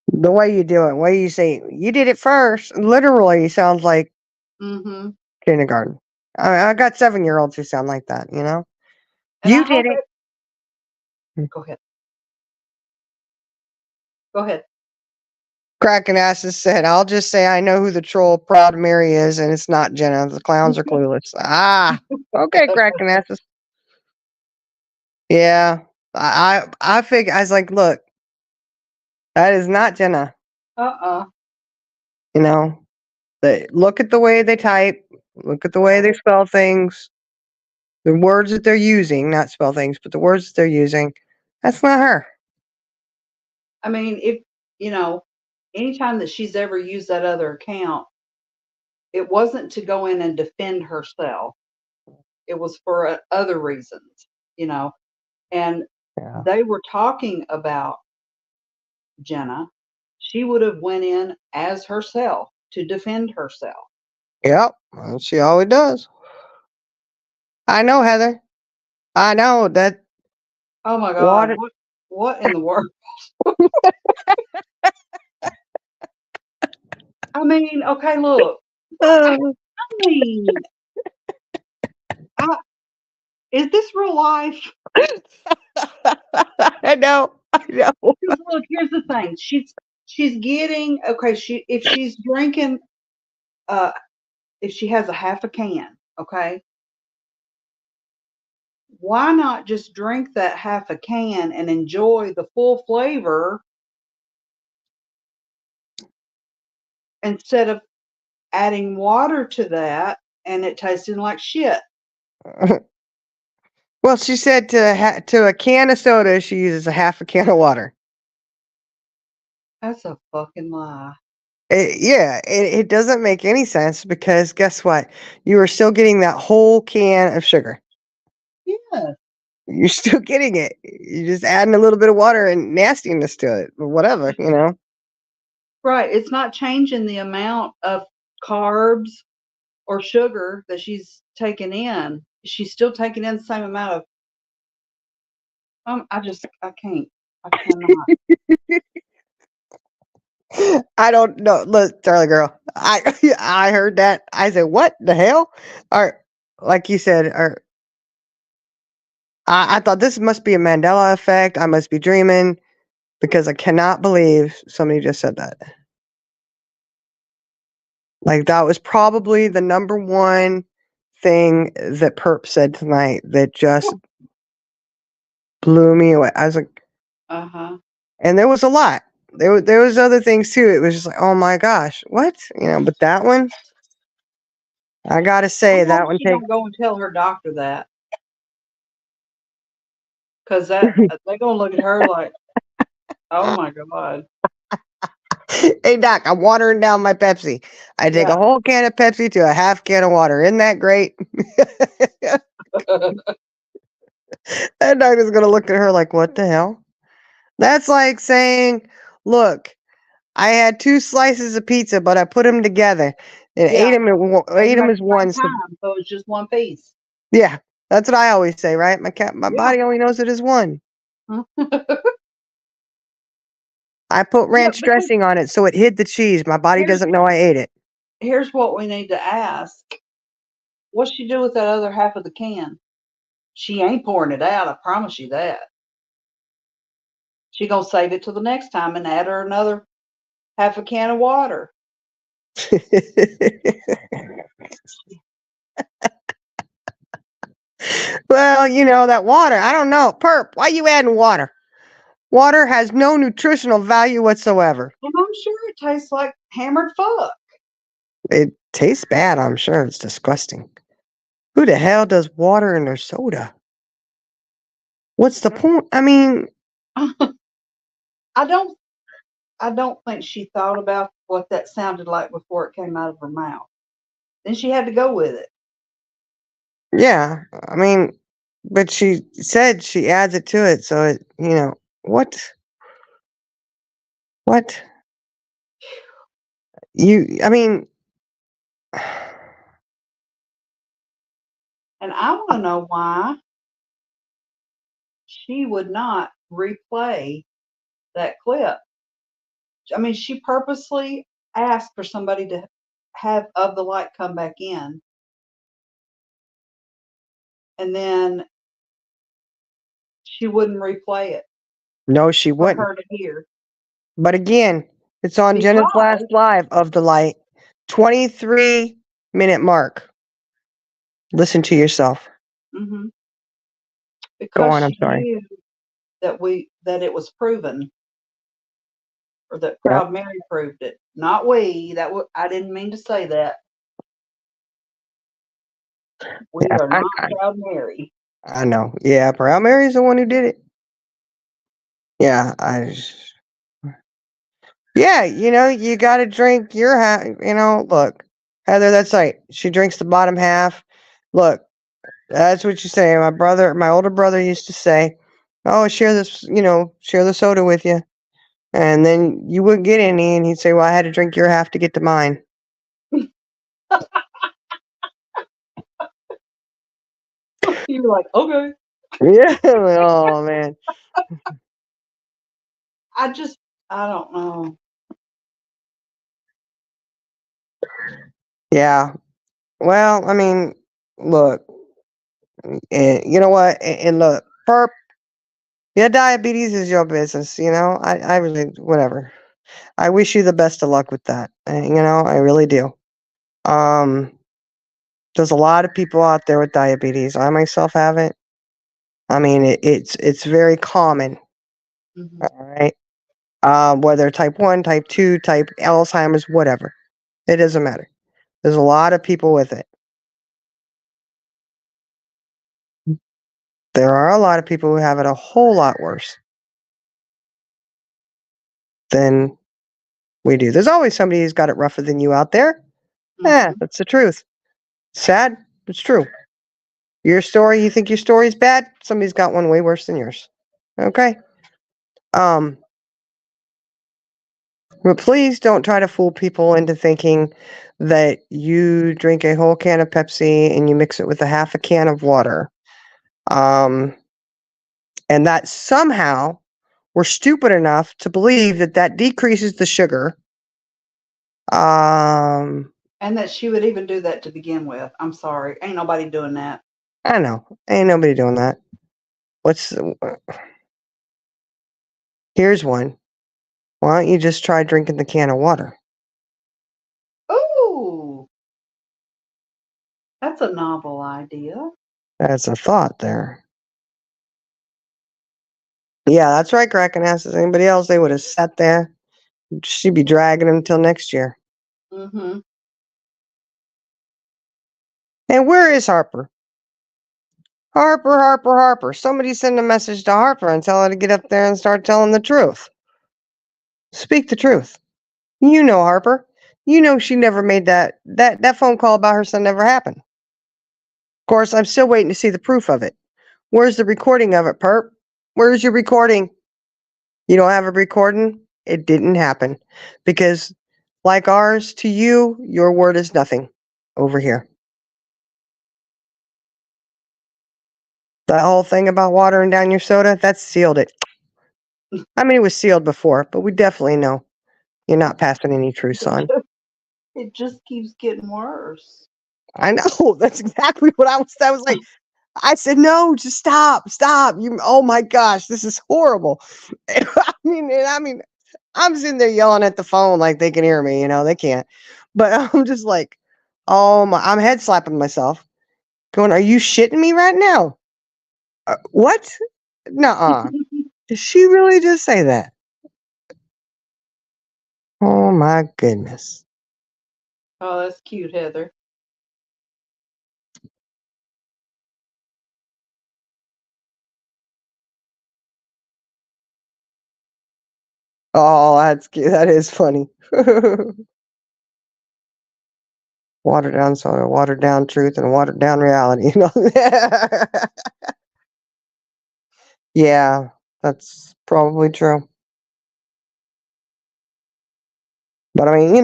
The way you do it, the way you say, you did it first, literally sounds like kindergarten. I got 7-year-olds who sound like that, And You did it. Go ahead. Go ahead. Cracking asses said, I'll just say I know who the troll Proud Mary is, and it's not Jenna. The clowns are clueless. Okay, cracking asses. Yeah. I figured, I was like, look, that is not Jenna. Look at the way they type, look at the way they spell things, the words that they're using, not spell things, but the words that they're using. That's not her. I mean, if, anytime that she's ever used that other account, it wasn't to go in and defend herself. It was for other reasons, and Yeah. they were talking about Jenna. She would have went in as herself to defend herself. Yep. Well, she always does. I know, Heather. I know that. Oh my God. What in the world? I mean, okay, look. I mean, is this real life? I know. Look, here's the thing. She's getting okay. If she's drinking, if she has a half a can, okay, why not just drink that half a can and enjoy the full flavor instead of adding water to that and it tasting like shit? Well, she said to a can of soda, she uses a half a can of water. That's a fucking lie. It doesn't make any sense because guess what? You are still getting that whole can of sugar. Yeah. You're still getting it. You're just adding a little bit of water and nastiness to it, but whatever, Right. It's not changing the amount of carbs or sugar that she's taking in. She's still taking in the same amount of. I can't. I cannot. I don't know. Look, Charlie girl, I heard that. I said, "What the hell?" Or like you said, or I thought this must be a Mandela effect. I must be dreaming because I cannot believe somebody just said that. Like that was probably the number one thing that Perp said tonight that just blew me away. I was like, and there was a lot. There was other things too. It was just like, oh my gosh, what? But that one, I gotta say that one she takes. don't go and tell her doctor that, because they're gonna look at her like, oh my God. Hey doc, I'm watering down my Pepsi. I take a whole can of Pepsi to a half can of water. Isn't that great? That doctor's gonna look at her like, what the hell? That's like saying, look, I had 2 slices of pizza, but I put them together and Yeah, ate ate them them at as the one. same time, so it's just one piece. Yeah, that's what I always say, right? My Yeah. body only knows it as one. Yeah, I put ranch because dressing on it so it hid the cheese. My body here's doesn't know I ate it. here's what we need to ask. What's she do with that other half of the can? She ain't pouring it out, I promise you that. She gonna save it till the next time and add her another half a can of water. Well, that water. I don't know. Perp, why you adding water? Water has no nutritional value whatsoever. And I'm sure it tastes like hammered fuck. It tastes bad, I'm sure. It's disgusting. Who the hell does water in their soda? What's the point? I mean, I don't I don't think she thought about what that sounded like before it came out of her mouth. Then she had to go with it. yeah. I mean, but she said she adds it to it, so what? What? I mean, And I want to know why she would not replay that clip. I mean, she purposely asked for somebody to have Of the Light come back in, and then she wouldn't replay it no, she for wouldn't. her to hear But again, it's on Jenna's last because live of the light, 23-minute mark. Listen to yourself. mhm, Go because on. I'm she sorry. knew that it was proven, or that Yep. Proud Mary proved it, not we. I didn't mean to say that. We Yeah, are not Proud Mary. I know. Yeah, Proud Mary's the one who did it. Yeah, yeah, you got to drink your half. Look, Heather, that's right. She drinks the bottom half. Look, that's what you say. My older brother used to say, "Oh, share this, share the soda with you." And then you wouldn't get any, and he'd say, "Well, I had to drink your half to get to mine." You were like, okay. Yeah. Oh man. I don't know. Yeah. Well, I mean, look, and you know what? And look, perp, yeah, diabetes is your business. I really, whatever. I wish you the best of luck with that. I really do. Um, there's a lot of people out there with diabetes. I myself have it. I mean, it's very common. Hmm. All right. Whether type 1, type 2, type Alzheimer's, whatever. It doesn't matter. There's a lot of people with it. There are a lot of people who have it a whole lot worse than we do. There's always somebody who's got it rougher than you out there. Yeah, Hmm. that's the truth. Sad, it's true. Your story, you think your story's bad? Somebody's got one way worse than yours. Okay? Um, but please don't try to fool people into thinking that you drink a whole can of Pepsi and you mix it with a half a can of water. And that somehow we're stupid enough to believe that that decreases the sugar. And that she would even do that to begin with. I'm sorry. Ain't nobody doing that. I know. Ain't nobody doing that. Here's one. Why don't you just try drinking the can of water? Ooh, that's a novel idea. That's a thought there. Yeah, that's right, cracking asses. Anybody else, they would have sat there. She'd be dragging them until next year. Hmm. And where is Harper? Harper, Harper, Harper. Somebody send a message to Harper and tell her to get up there and start telling the truth. Speak the truth. You know Harper. You know she never made that phone call about her son never happened. Of course, I'm still waiting to see the proof of it. Where's the recording of it, Perp? Where's your recording? You don't have a recording? It didn't happen. Because, like ours, to you, your word is nothing over here. That whole thing about watering down your soda, that sealed it. I mean, it was sealed before, but we definitely know you're not passing any truths on. It just keeps getting worse. I know. That's exactly what I was like, I said, no, just stop, stop. You, oh my gosh, this is horrible. I mean, I'm sitting there yelling at the phone like they can hear me, they can't. But I'm just like, oh my, I'm head slapping myself, going, are you shitting me right now? What? Nuh-uh. Did she really just say that? Oh my goodness. Oh, that's cute, Heather. Oh, that's cute. That is funny. Watered down soda, watered down truth, and watered down reality. Yeah, that's probably true. But I mean,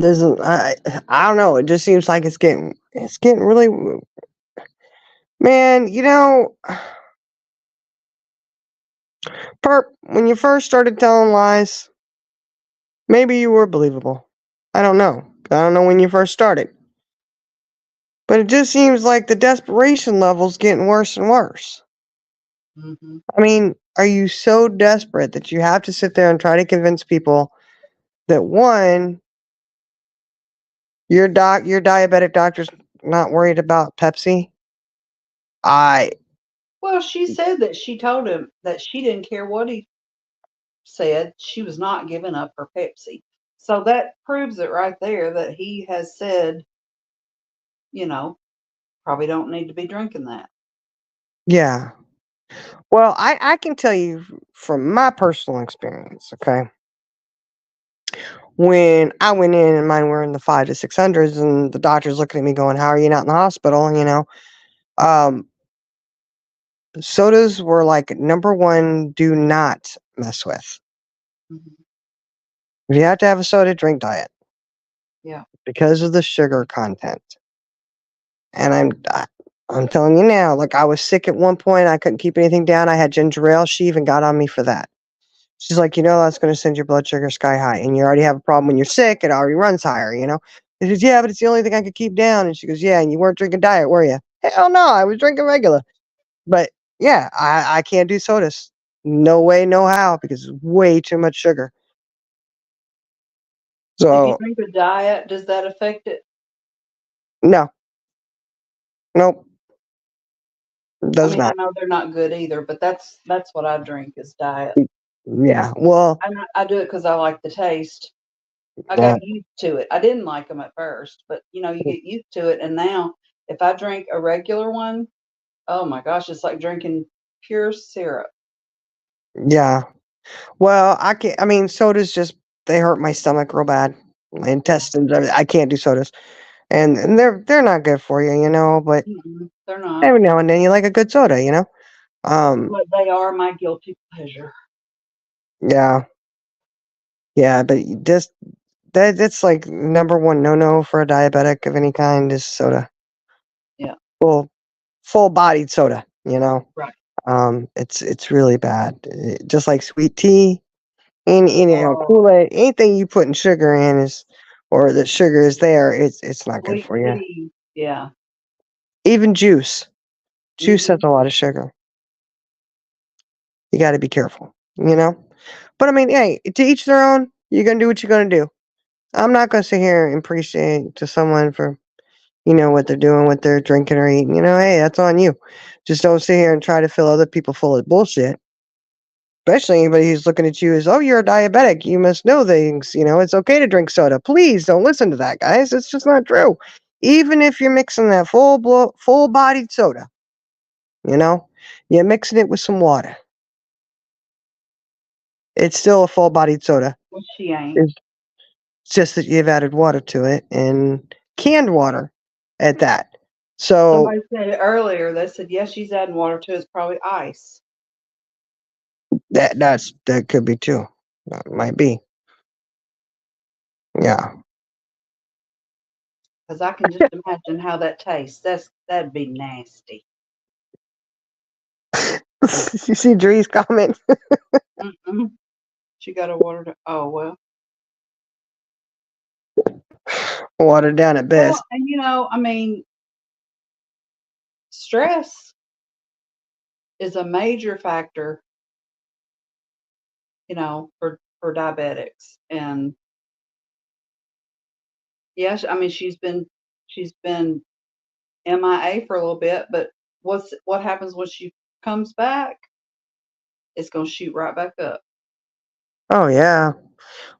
doesn't I don't know. It just seems like it's getting really, man. Perp. When you first started telling lies, maybe you were believable. I don't know. I don't know when you first started, but it just seems like the desperation level's getting worse and worse. Hmm. I mean, are you so desperate that you have to sit there and try to convince people that one, your diabetic doctor's not worried about Pepsi? I Well, she said that she told him that she didn't care what he said. She was not giving up her Pepsi. So that proves it right there that he has said, you know, probably don't need to be drinking that. Yeah. Well, I can tell you from my personal experience, okay? When I went in and mine were in the 5 to 600s and the doctor's looking at me going, how are you not in the hospital? Um, sodas were like number one, do not mess with. Hmm. If you have to have a soda, drink diet Yeah. because of the sugar content. And I'm telling you now, like I was sick at one point, I couldn't keep anything down. I had ginger ale. She even got on me for that. She's like, that's going to send your blood sugar sky high. And you already have a problem when you're sick. It already runs higher. I says, yeah, but it's the only thing I could keep down. And she goes, yeah, and you weren't drinking diet, were you? Hell no, I was drinking regular. But yeah, I can't do sodas. No way, no how, because it's way too much sugar. If you So, drink a diet, does that affect it? no, nope, I does mean, I not. know they're not good either, but that's what I drink is diet. Yeah, well, I do it because I like the taste. I yeah, got used to it. I didn't like them at first, but you get used to it. And now, if I drink a regular one, oh my gosh, it's like drinking pure syrup. yeah. Well, I can't. I mean, sodas just they hurt my stomach real bad. My intestines. I can't do sodas, and they're not good for you. But Mm-mm, they're not, every now and then you like a good soda. Um, but they are my guilty pleasure. yeah, yeah, but just that's like number one no for a diabetic of any kind is soda. Yeah, Full full bodied soda. right. It's really bad. Just like sweet tea and Oh, Kool-Aid. Anything you put in sugar in is, or the sugar is there. It's not good sweet for you. tea. Yeah. Even juice. Juice has Hmm. a lot of sugar. You got to be careful. But I mean, hey, to each their own. You're gonna do what you're gonna do. I'm not gonna sit here and preach to someone for what they're doing, what they're drinking or eating. Hey, that's on you. Just don't sit here and try to fill other people full of bullshit. Especially anybody who's looking at you as, oh, you're a diabetic. You must know things. It's okay to drink soda. Please don't listen to that, guys. It's just not true. Even if you're mixing that full bodied soda, you know, you're mixing it with some water. It's still a full bodied soda. Well, she ain't. It's just that you've added water to it and canned water at that. So Somebody said it earlier. They said, yes, she's adding water to it. It's probably ice. That could be too. That might be. Yeah. Because I can just imagine how that tastes. That'd be nasty. You see Dree's comment? Mm-mm. She got a water. Oh well. Watered down at Well, best. and I mean, stress is a major factor, for diabetics. And yes, I mean she's been MIA for a little bit, but what happens when she comes back? It's gonna shoot right back up. Oh yeah.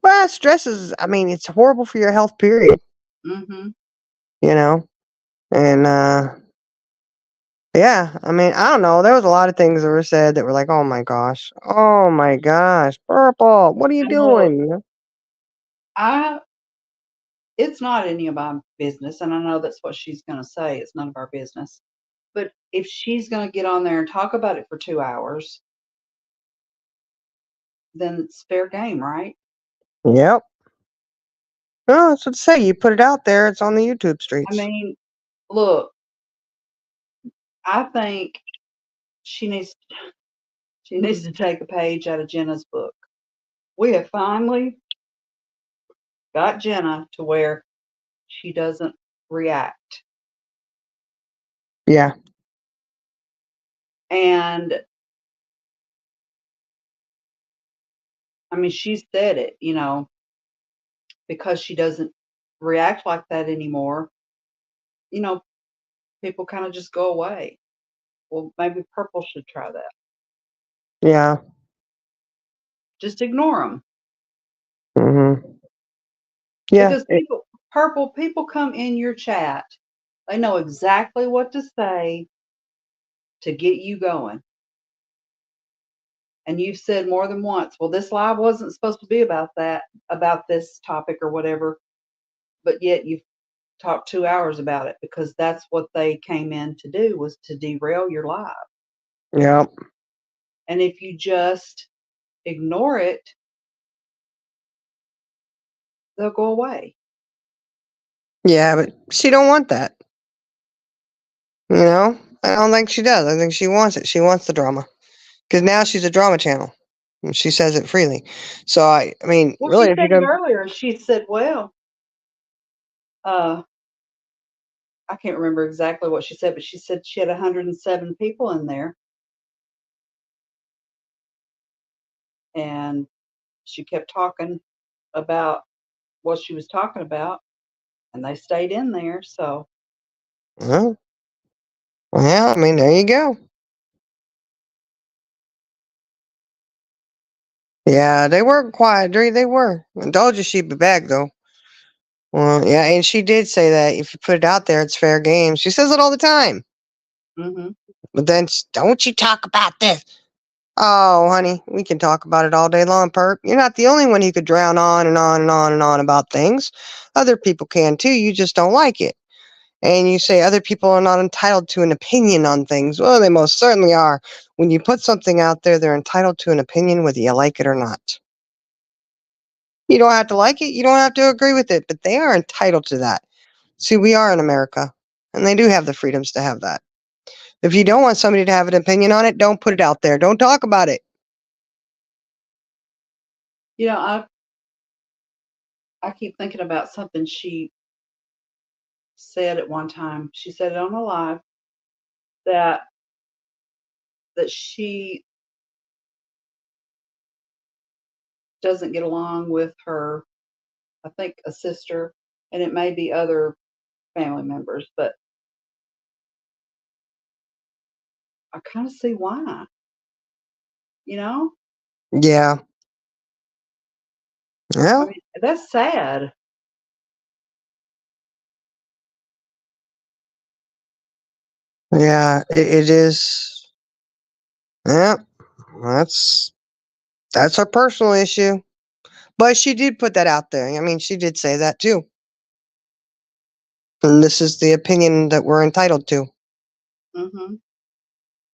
Well, stress is. I mean, it's horrible for your health. Period. Mm-hmm. You know. And yeah. I mean, I don't know. There was a lot of things that were said that were like, oh my gosh, Purple, what are you And look, doing? I it's not any of my business, and I know that's what she's gonna say. It's none of our business. But if she's gonna get on there and talk about it for 2 hours, then it's fair game, right? Yep. No, that's what to say. You put it out there. It's on the YouTube I streets. mean, look, I think she needs she needs to take a page out of Jenna's book. We have finally got Jenna to where she doesn't react. Yeah. And I mean, she said it, because she doesn't react like that anymore, you know, people kind of just go away. Well, maybe Purple should try that. Yeah. Just ignore them Mhm. Yeah. because Purple people come in your chat. They know exactly what to say to get you going. And you've said more than once, well, this live wasn't supposed to be about that, about this topic or whatever, but yet you've talked 2 hours about it because that's what they came in to do, was to derail your live. Yep. And if you just ignore it, they'll go away. Yeah, but she don't want that. You know, I don't think she does. I think she wants it. She wants the drama because now she's a drama channel. And she says it freely. So I mean, Well, really, she if you're said it gonna, earlier. She said, well, uh, I can't remember exactly what she said, but she said she had 107 people in there, and she kept talking about what she was talking about, and they stayed in there. So, well, well, I mean, there you go. Yeah, they were quiet, Dre. They were. I told you she'd be back though. Well, yeah, and she did say that if you put it out there, it's fair game. She says it all the time. hmm But then, don't you talk about this? Oh, honey, we can talk about it all day long, Perp. You're not the only one who could drown on and on and on and on about things. Other people can too. You just don't like it. And you say other people are not entitled to an opinion on things. Well, they most certainly are. When you put something out there, they're entitled to an opinion whether you like it or not. You don't have to like it. You don't have to agree with it, but they are entitled to that. See, we are in America, and they do have the freedoms to have that. If you don't want somebody to have an opinion on it, don't put it out there. Don't talk about it. I keep thinking about something she said at one time. She said it on a live that she doesn't get along with her, I think, a sister, and it may be other family members, but I kind of see why. You know, Yeah. I Well, mean, that's sad. yeah, it is. Yeah, that's that's her personal issue. But she did put that out there. I mean, she did say that too. And this is the opinion that we're entitled to. hmm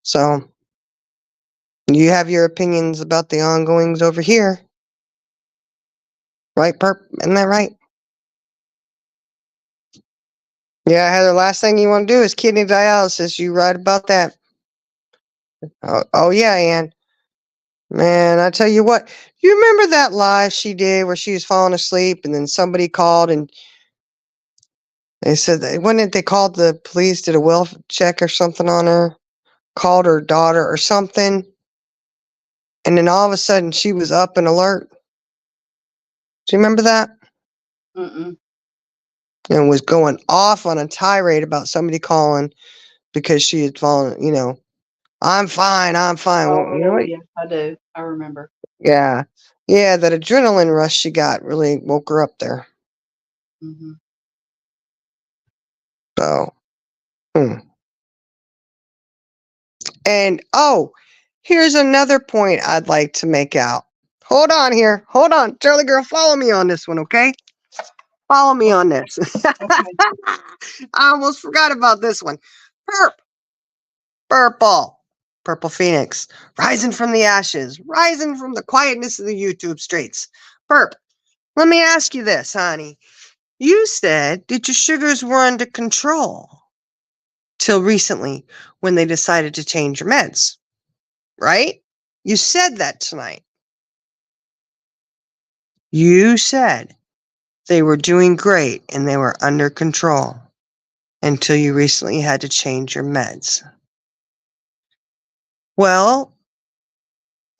So, You have your opinions about the ongoings over here. Right, Perp? Isn't that right? Yeah, Heather, last thing you want to do is kidney dialysis. You right about that. Oh yeah, Ann. Man, I tell you what. You remember that live she did where she was falling asleep and then somebody called and they said when did they called the police, did a well check or something on her, called her daughter or something, and then all of a sudden she was up and alert. Do you remember that? Mm-mm. And was going off on a tirade about somebody calling because she had fallen, I'm fine, I'm fine. Well, you know Oh, what? yes, I do. I remember. Yeah. Yeah, that adrenaline rush she got really woke her up there. Hmm. So, hmm. And here's another point I'd like to make out. Hold on here. Hold on. Charlie girl, follow me on this one, okay? Follow me on this. Okay. I almost forgot about this one. Perp. Purple. Purple Phoenix. Rising from the ashes. Rising from the quietness of the YouTube streets. Perp. Let me ask you this, honey. You said that your sugars were under control till recently when they decided to change your meds, right? You said that tonight. You said they were doing great and they were under control until you recently had to change your meds. Well,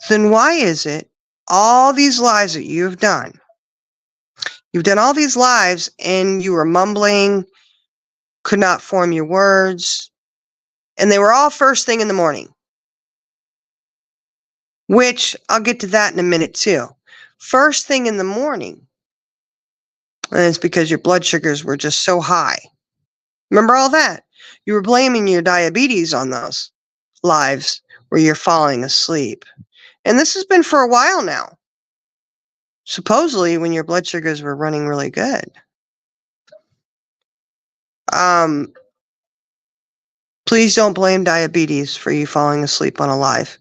then why is it all these lives that you've done all these lives and you were mumbling, could not form your words, and they were all first thing in the morning, which I'll get to that in a minute too. First thing in the morning, and it's because your blood sugars were just so high. Remember all that? You were blaming your diabetes on those lives where you're falling asleep. And this has been for a while now. Supposedly when your blood sugars were running really good. Please don't blame diabetes for you falling asleep on a live.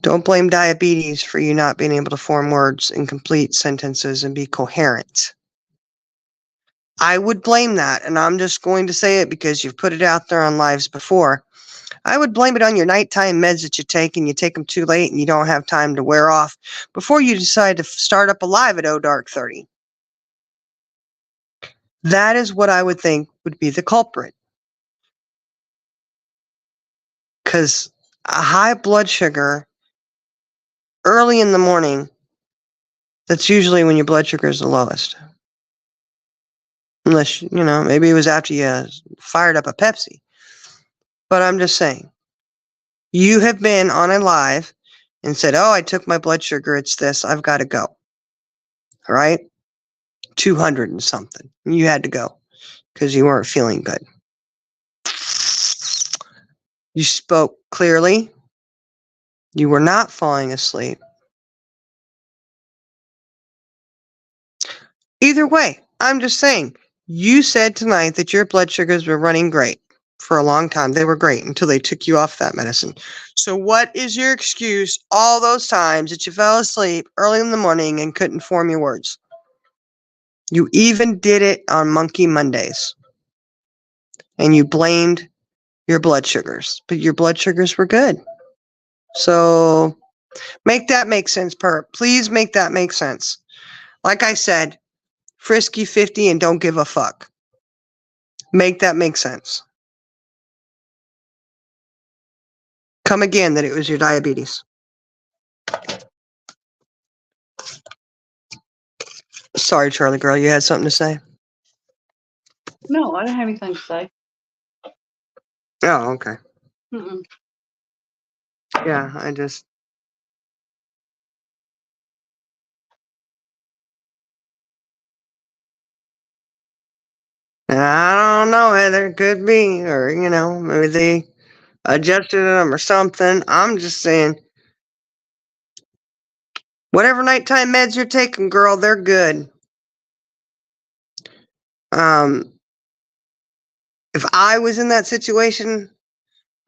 Don't blame diabetes for you not being able to form words and complete sentences and be coherent. I would blame that, and I'm just going to say it because you've put it out there on lives before. I would blame it on your nighttime meds that you take, and you take them too late and you don't have time to wear off before you decide to start up a live at dark 30. That is what I would think would be the culprit. Because a high blood sugar early in the morning, that's usually when your blood sugar is the lowest. Unless, maybe it was after you fired up a Pepsi. But I'm just saying, you have been on a live and said, I took my blood sugar, it's this, I've got to go. All right? 200 and something. You had to go because you weren't feeling good. You spoke clearly. You were not falling asleep. Either way, I'm just saying, you said tonight that your blood sugars were running great for a long time. They were great until they took you off that medicine. So what is your excuse all those times that you fell asleep early in the morning and couldn't form your words? You even did it on Monkey Mondays. And you blamed your blood sugars, but your blood sugars were good. So make that make sense, Perp. Please make that make sense. Like I said, frisky 50 and don't give a fuck. Make that make sense. Come again that it was your diabetes. Sorry, Charlie girl, you had something to say? No, I don't have anything to say. Oh, okay. Mm-mm. Yeah, I don't know, Heather. Could be, or maybe they adjusted them or something. I'm just saying, whatever nighttime meds you're taking, girl, they're good. If I was in that situation,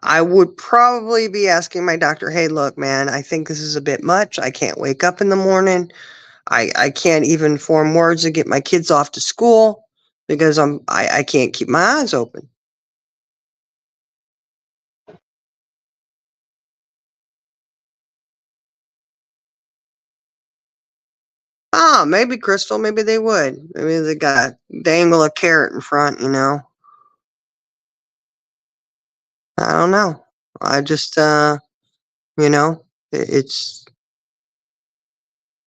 I would probably be asking my doctor, hey, look, man, I think this is a bit much. I can't wake up in the morning. I can't even form words to get my kids off to school because I can't keep my eyes open. Ah, maybe Crystal, maybe they would. Maybe they got dangle a carrot in front, you know. I don't know. I just you know, it's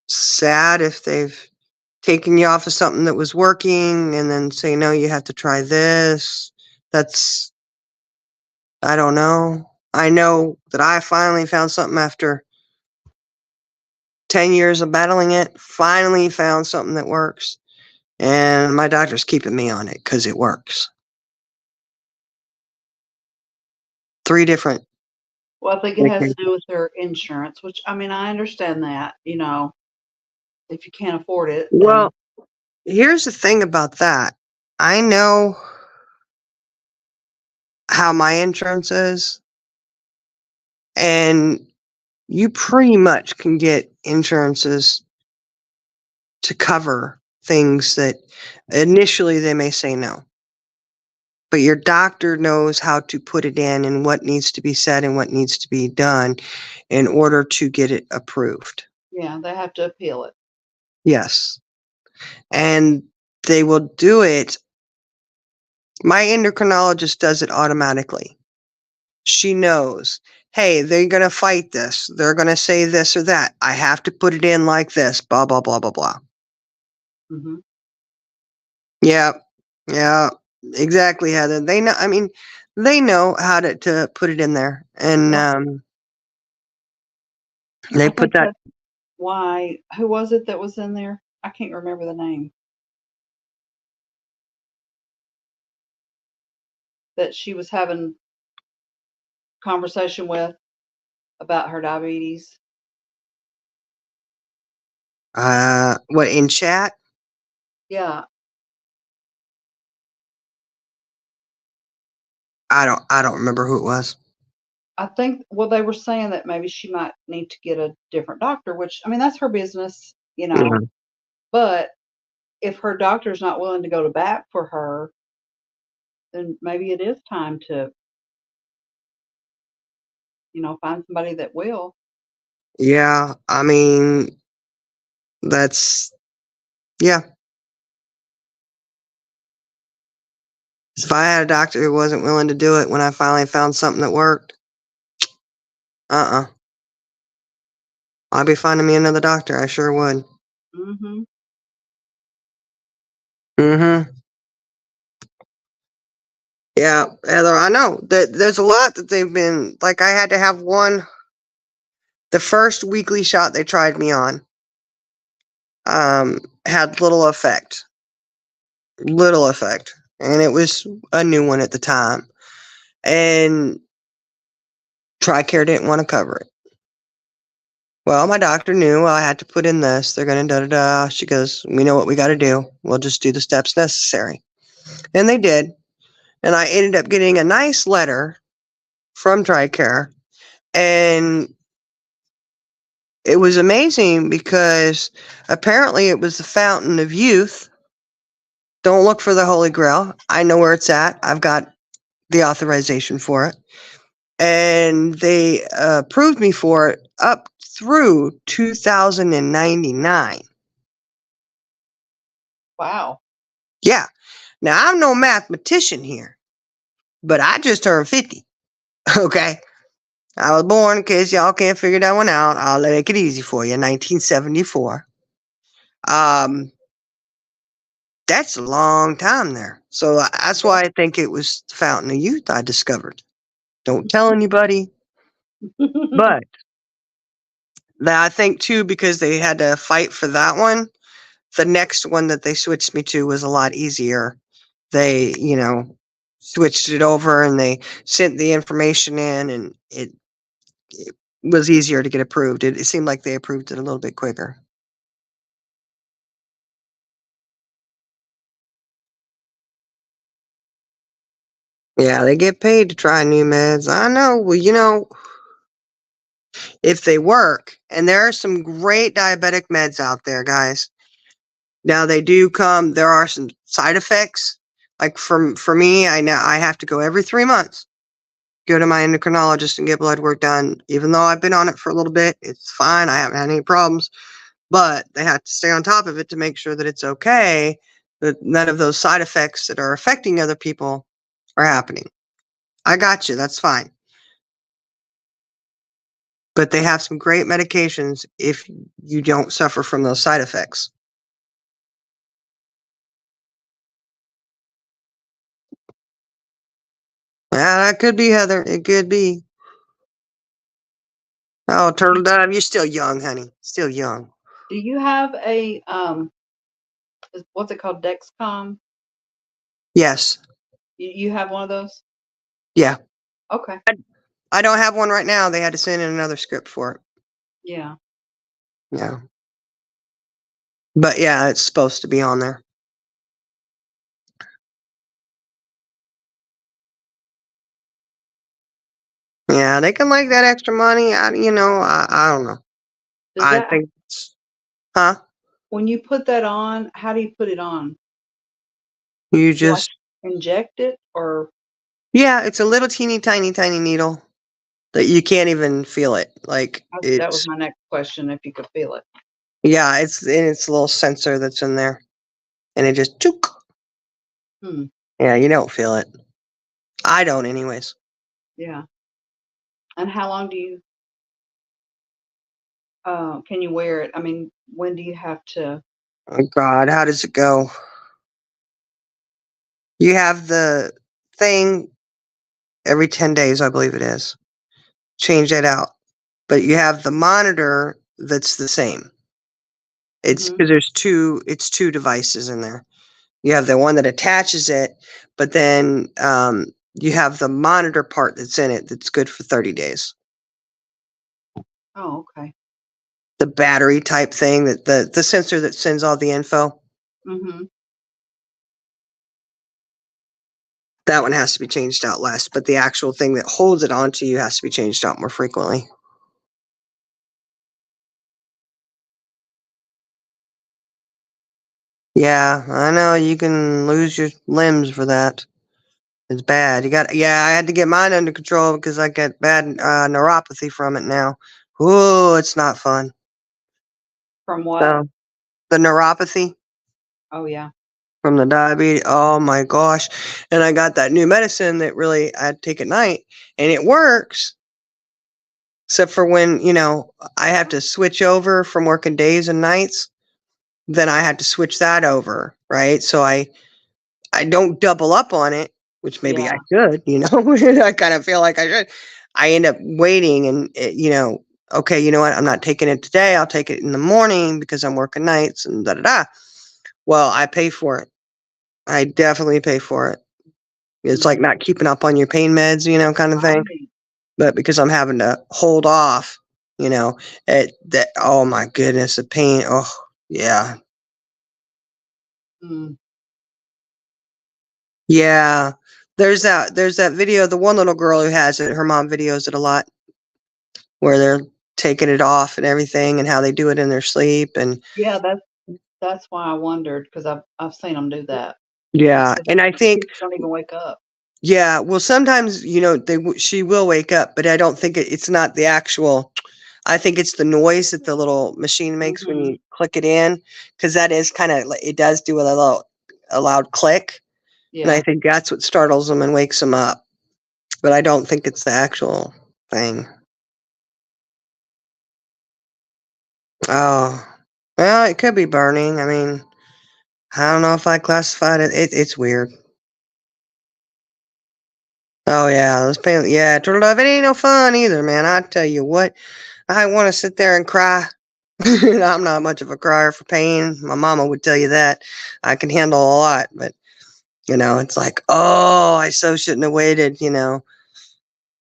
sad if they've taken you off of something that was working and then say, no, you have to try this. That's, I don't know. I know that I finally found something after 10 years of battling it, finally found something that works. And my doctor's keeping me on it because it works. 3 different. Well, I think it has to do with their insurance, which I mean, I understand that, if you can't afford it, then Well, here's the thing about that. I know how my insurance is, and you pretty much can get insurances to cover things that initially they may say no. But your doctor knows how to put it in and what needs to be said and what needs to be done in order to get it approved. yeah, they have to appeal it. Yes. And they will do it. My endocrinologist does it automatically. She knows, hey, they're going to fight this. They're going to say this or that. I have to put it in like this, blah, blah, blah, blah, blah. Hmm. Yeah. Yeah. Exactly, Heather. They know, I mean, they know how to put it in there. And Well, they I put think that. that's why. Who was it that was in there? I can't remember the name. That she was having conversation with about her diabetes. What, in chat? Yeah, I don't remember who it was. I think. Well, they were saying that maybe she might need to get a different doctor, which I mean, that's her business, Yeah. But if her doctor's not willing to go to bat for her, then maybe it is time to, find somebody that will. Yeah, I mean, that's yeah. If I had a doctor who wasn't willing to do it when I finally found something that worked, uh-uh. I'd be finding me another doctor. I sure would. Hmm. Mm-hmm. Yeah, Heather, I know that there's a lot that they've been like. I had to have one. The first weekly shot they tried me on, had little effect, and it was a new one at the time, and TRICARE didn't want to cover it. Well, my doctor knew I had to put in this. They're gonna da da da. She goes, we know what we got to do. We'll just do the steps necessary, and they did. And I ended up getting a nice letter from TRICARE, and it was amazing because apparently it was the fountain of youth. Don't look for the Holy Grail. I know where it's at. I've got the authorization for it. And they approved me for it up through 2099. Wow. Yeah. Now, I'm no mathematician here, but I just turned 50. Okay. I was born, in case y'all can't figure that one out. I'll make it easy for you. 1974. Um, that's a long time there. So that's why I think it was the fountain of youth I discovered. Don't tell anybody. But I think too, because they had to fight for that one, the next one that they switched me to was a lot easier. They, switched it over and they sent the information in, and it was easier to get approved. It seemed like they approved it a little bit quicker. Yeah, they get paid to try new meds. I know. Well, if they work, and there are some great diabetic meds out there, guys. Now they do come. There are some side effects. Like for me, I know I have to go every 3 months. Go to my endocrinologist and get blood work done. Even though I've been on it for a little bit, it's fine. I haven't had any problems. But they have to stay on top of it to make sure that it's okay. That none of those side effects that are affecting other people are happening. I got you. That's fine. But they have some great medications if you don't suffer from those side effects. Yeah, that could be Heather. It could be. Oh, Turtle Dove, you're still young, honey. Still young. Do you have a what's it called, Dexcom? Yes. You have one of those? Yeah. Okay. I don't have one right now. They had to send in another script for it. Yeah. Yeah. But yeah, it's supposed to be on there. Yeah, they can like that extra money. I don't know. Does I that think, huh? when you put that on, how do you put it on? You Do I just, inject it or yeah, it's a little teeny tiny, tiny needle that you can't even feel it. Like that was it's, my next question, if you could feel it. yeah, it's a little sensor that's in there, and it just chook. Hmm. Yeah, you don't feel it. I don't, anyways. Yeah. And how long do you can you wear it? I mean, when do you have to? Oh God, how does it go? You have the thing every 10 days, I believe it is. Change that out. But you have the monitor that's the same. It's Mhm. because it's two devices in there. You have the one that attaches it, but then you have the monitor part that's in it that's good for 30 days. Oh, okay. The battery type thing, that the sensor that sends all the info, Mhm. that one has to be changed out less, but the actual thing that holds it onto you has to be changed out more frequently. Yeah, I know you can lose your limbs for that. It's bad. I had to get mine under control because I get bad neuropathy from it now. Ooh, it's not fun. From what? So the neuropathy Oh, yeah. from the diabetes, oh my gosh. And I got that new medicine that really I take at night, and it works. Except for when, I have to switch over from working days and nights, then I have to switch that over, right? So I don't double up on it, which maybe I Yeah. should, I kind of feel like I should. I end up waiting and, okay, you know what? I'm not taking it today. I'll take it in the morning because I'm working nights and da da da. Well, I pay for it. I definitely pay for it. It's like Mhm. not keeping up on your pain meds, kind of thing. Right. But because I'm having to hold off, oh my goodness, the pain. Oh, yeah. Mm. Yeah. There's that video, the one little girl who has it, her mom videos it a lot, where they're taking it off and everything and how they do it in their sleep. And Yeah, that's why I wondered, because I've seen them do that. They yeah, said and I think, kids don't even wake up. yeah, well, sometimes, she will wake up, but I don't think it's not the actual, I think it's the noise that the little machine makes when Mhm. you click it in, because that is kind of, it does do a loud click. And I Yeah. think that's what startles them and wakes them up. But I don't think it's the actual thing. Oh, well, it could be burning. I mean, I don't know if I classified it. It's weird. Oh yeah, those pain. Yeah, turtle dove. It ain't no fun either, man. I tell you what, I want to sit there and cry. I'm not much of a crier for pain. My mama would tell you that. I can handle a lot, but it's like, oh, I so shouldn't have waited.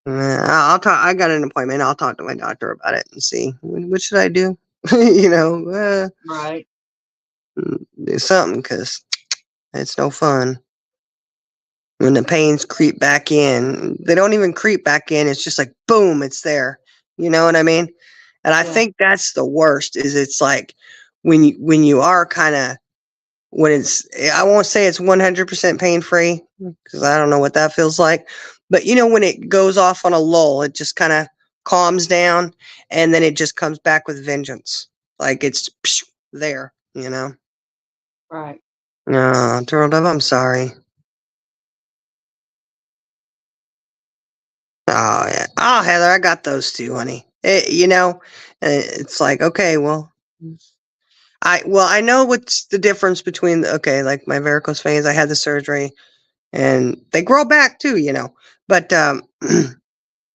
I'll talk. I got an appointment. I'll talk to my doctor about it and see what should I do. Right. Do something because it's no fun. when the pains creep back in. They don't even creep back in. It's just like, boom, it's there. You know what I mean? And I Yeah. think that's the worst is it's like when you are kind of when it's I won't say it's 100% pain free because I don't know what that feels like, but when it goes off on a lull, it just kind of calms down and then it just comes back with vengeance. Like it's there, Right. No, Turtle Dove, I'm sorry. Oh yeah. Oh Heather, I got those too, honey. It's like okay, well, I know what's the difference between okay, like my varicose veins. I had the surgery, and they grow back too, But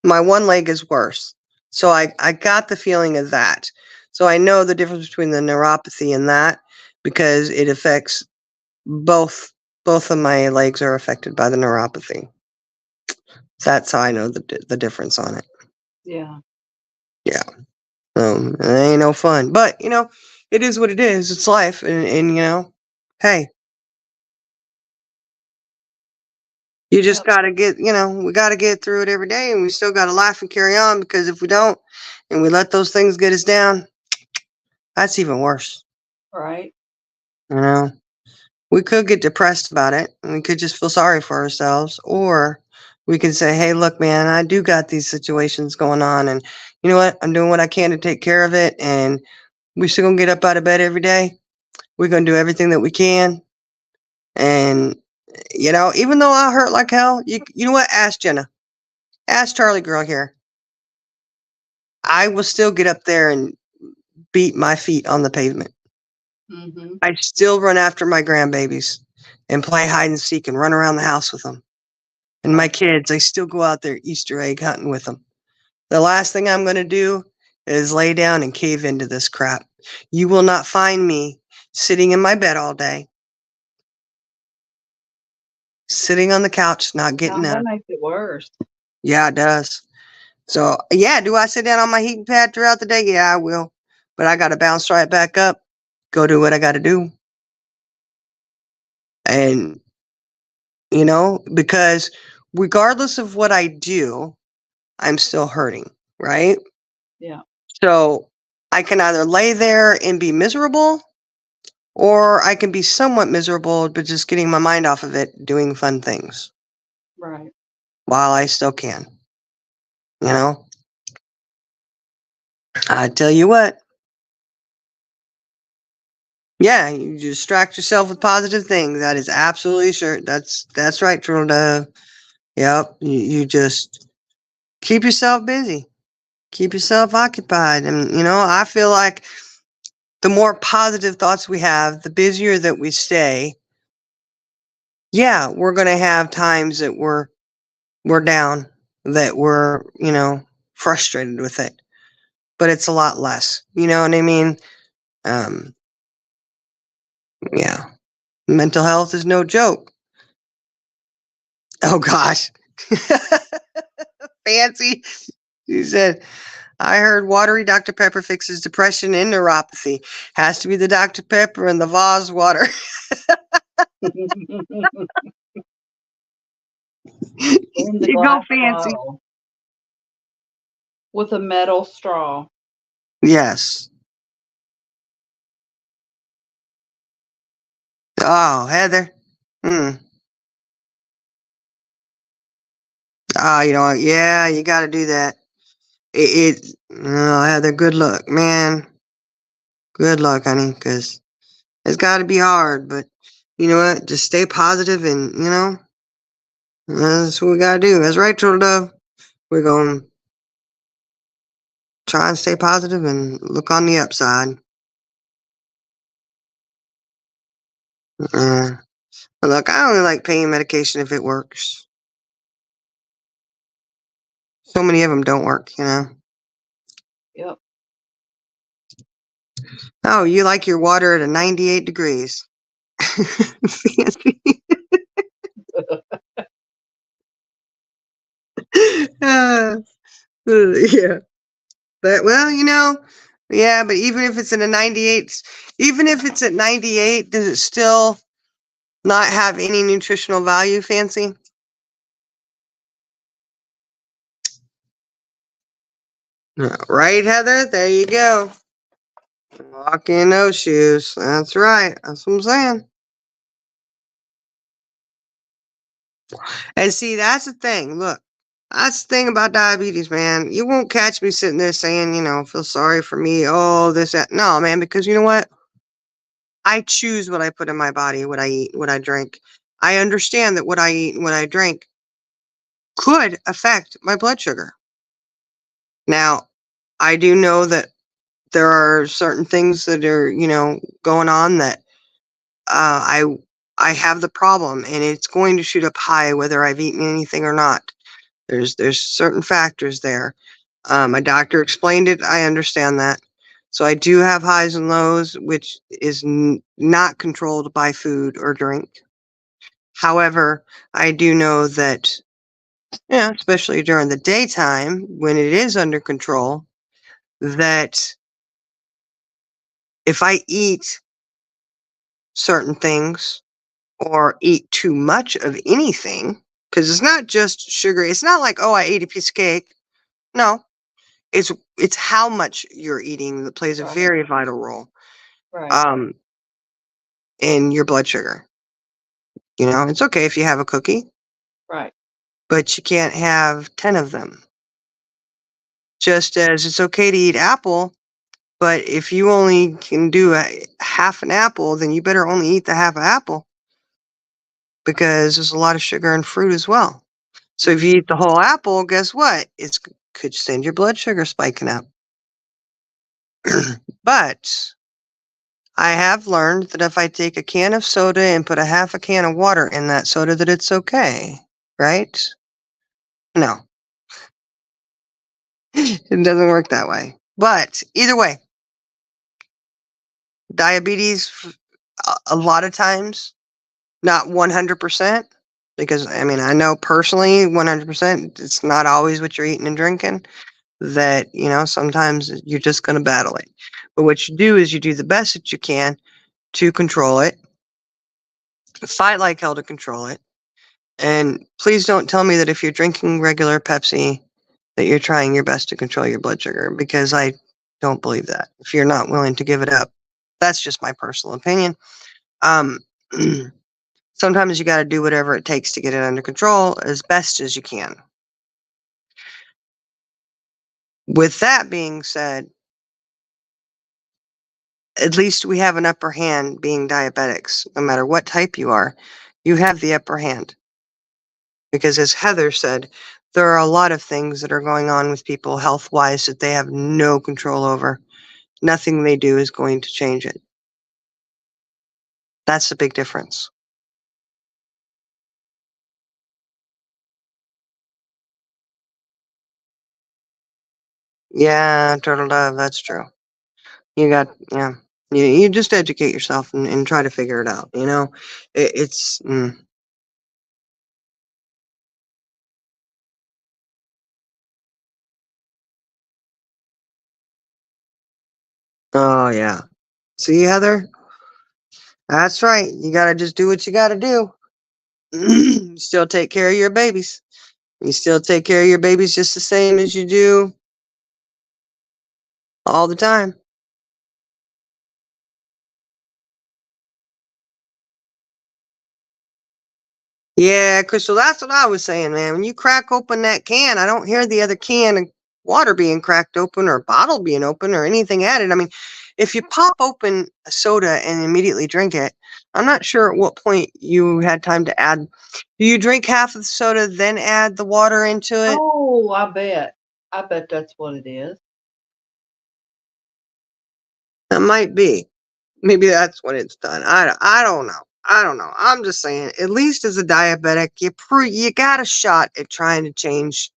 my one leg is worse, so I got the feeling of that. So I know the difference between the neuropathy and that because it affects both. Both of my legs are affected by the neuropathy. That's how I know the difference on it. Yeah. Yeah. It ain't no fun. But, it is what it is. It's life. And hey, you just Yep. got to we got to get through it every day and we still got to laugh and carry on because if we don't and we let those things get us down, that's even worse. Right. You know, we could get depressed about it and we could just feel sorry for ourselves or we can say, hey, look, man, I do got these situations going on and you know what? I'm doing what I can to take care of it. And we still gonna get up out of bed every day. We're gonna do everything that we can. And even though I hurt like hell, you know what? Ask Jenna. Ask Charlie girl here. I will still get up there and beat my feet on the pavement. Mm-hmm. I still run after my grandbabies and play hide and seek and run around the house with them. And my kids, I still go out there Easter egg hunting with them. The last thing I'm going to do is lay down and cave into this crap. You will not find me sitting in my bed all day, sitting on the couch, not getting That up. makes it worse. Yeah, it does. So, yeah, do I sit down on my heating pad throughout the day? Yeah, I will. But I got to bounce right back up, go do what I got to do. And, because regardless of what I do, I'm still hurting, right? Yeah. So I can either lay there and be miserable, or I can be somewhat miserable, but just getting my mind off of it, doing fun things Right. while I still can. You know, I tell you what, yeah, you distract yourself with positive things. That is absolutely sure. That's right, Turtle Dove. Yep, you just keep yourself busy, keep yourself occupied, and I feel like the more positive thoughts we have, the busier that we stay. Yeah, we're gonna have times that we're down, that we're frustrated with it, but it's a lot less. You know what I mean? Um, yeah, mental health is no joke. Oh gosh. Fancy. She said, I heard watery Dr. Pepper fixes depression and neuropathy. Has to be the Dr. Pepper and the vase water. In the You go glass fancy. bottle with a metal straw. Yes. Oh, Heather. Hmm. Oh, yeah, you got to do that. Oh, Heather, good luck, man. Good luck, honey, because it's got to be hard, but you know what? Just stay positive and, that's what we got to do. That's right, Turtle Dove. We're going to try and stay positive and look on the upside. Uh, Look, I only like pain medication if it works. So many of them don't work. Yep. Oh, you like your water at a 98 degrees. Fancy. uh, yeah. But, well, yeah, but even if it's in a 98, even if it's at 98, does it still not have any nutritional value, Fancy? Right, Heather? There you go. Walk in those shoes. That's right. That's what I'm saying. And see, that's the thing. Look, that's the thing about diabetes, man. You won't catch me sitting there saying, feel sorry for me. Oh, this, that. No, man, because you know what? I choose what I put in my body, what I eat, what I drink. I understand that what I eat and what I drink could affect my blood sugar. Now, I do know that there are certain things that are, going on that I have the problem, and it's going to shoot up high whether I've eaten anything or not. There's certain factors there. My doctor explained it. I understand that. So I do have highs and lows, which is not controlled by food or drink. However, I do know that, especially during the daytime when it is under control, that if I eat certain things or eat too much of anything, because it's not just sugar. It's not like, oh, I ate a piece of cake. No, it's how much you're eating that plays a Right. very vital role Right. um in your blood sugar. It's okay if you have a cookie, Right. but you can't have 10 of them. Just as it's okay to eat apple, but if you only can do half an apple, then you better only eat the half an apple because there's a lot of sugar in fruit as well. So if you eat the whole apple, guess what? It could send your blood sugar spiking up. But I have learned that if I take a can of soda and put a half a can of water in that soda, that it's okay, right? No, it doesn't work that way. But either way, diabetes, a lot of times, not 100%, because I mean, I know personally 100%, it's not always what you're eating and drinking, that, sometimes you're just going to battle it. But what you do is you do the best that you can to control it, fight like hell to control it. And please don't tell me that if you're drinking regular Pepsi, that you're trying your best to control your blood sugar, because I don't believe that. If you're not willing to give it up, that's just my personal opinion. Um, Sometimes you got to do whatever it takes to get it under control as best as you can. With that being said, at least we have an upper hand being diabetics. No matter what type you are, you have the upper hand. Because as Heather said, there are a lot of things that are going on with people health wise that they have no control over. Nothing they do is going to change it. That's the big difference. Yeah, turtle dove, that's true. Yeah. You just educate yourself and try to figure it out, it's, oh, yeah. See, Heather? That's right. You got to just do what you got to do. You still take care of your babies. You still take care of your babies just the same as you do all the time. Yeah, Crystal, that's what I was saying, man. When you crack open that can, I don't hear the other can of water being cracked open or a bottle being open or anything added. I mean, if you pop open a soda and immediately drink it, I'm not sure at what point you had time to add. Do you drink half of the soda, then add the water into it? Oh, I bet. I bet that's what it is. That might be. Maybe that's what it's done. I don't know. I don't know. I'm just saying, at least as a diabetic, you got a shot at trying to change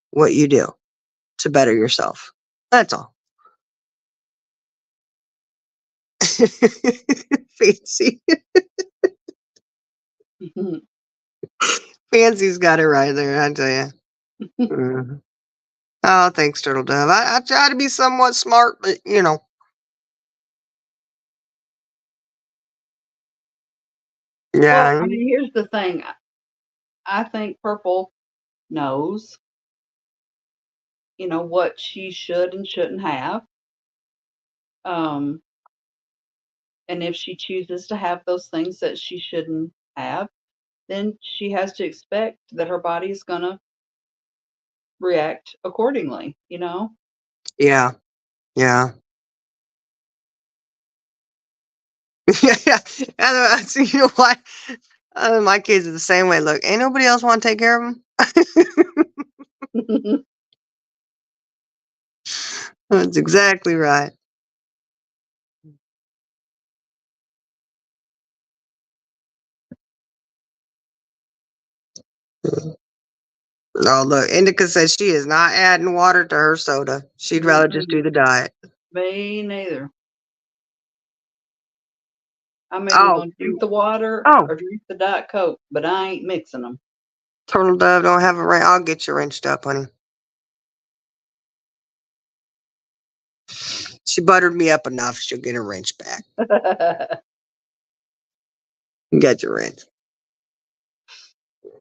what you do to better yourself. That's all. Fancy. Fancy's got it right there, I tell you. Mhm. Oh, thanks, Turtle Dove. I try to be somewhat smart, but Well, yeah. I mean, here's the thing. I think purple knows what she should and shouldn't have. Um, and if she chooses to have those things that she shouldn't have, then she has to expect that her body is going to react accordingly, Yeah. Yeah. Yeah. And, you know what? My kids are the same way. Look, ain't nobody else want to take care of them. That's exactly right. Oh, look, Indica says she is not adding water to her soda. She'd rather just do the diet. Me neither. I'm either Oh, going to drink the water oh, or drink the Diet Coke, but I ain't mixing them. Turtle Dove don't have a wrench. I'll get you wrenched up, honey. She buttered me up enough. She'll get a wrench back. You got your wrench.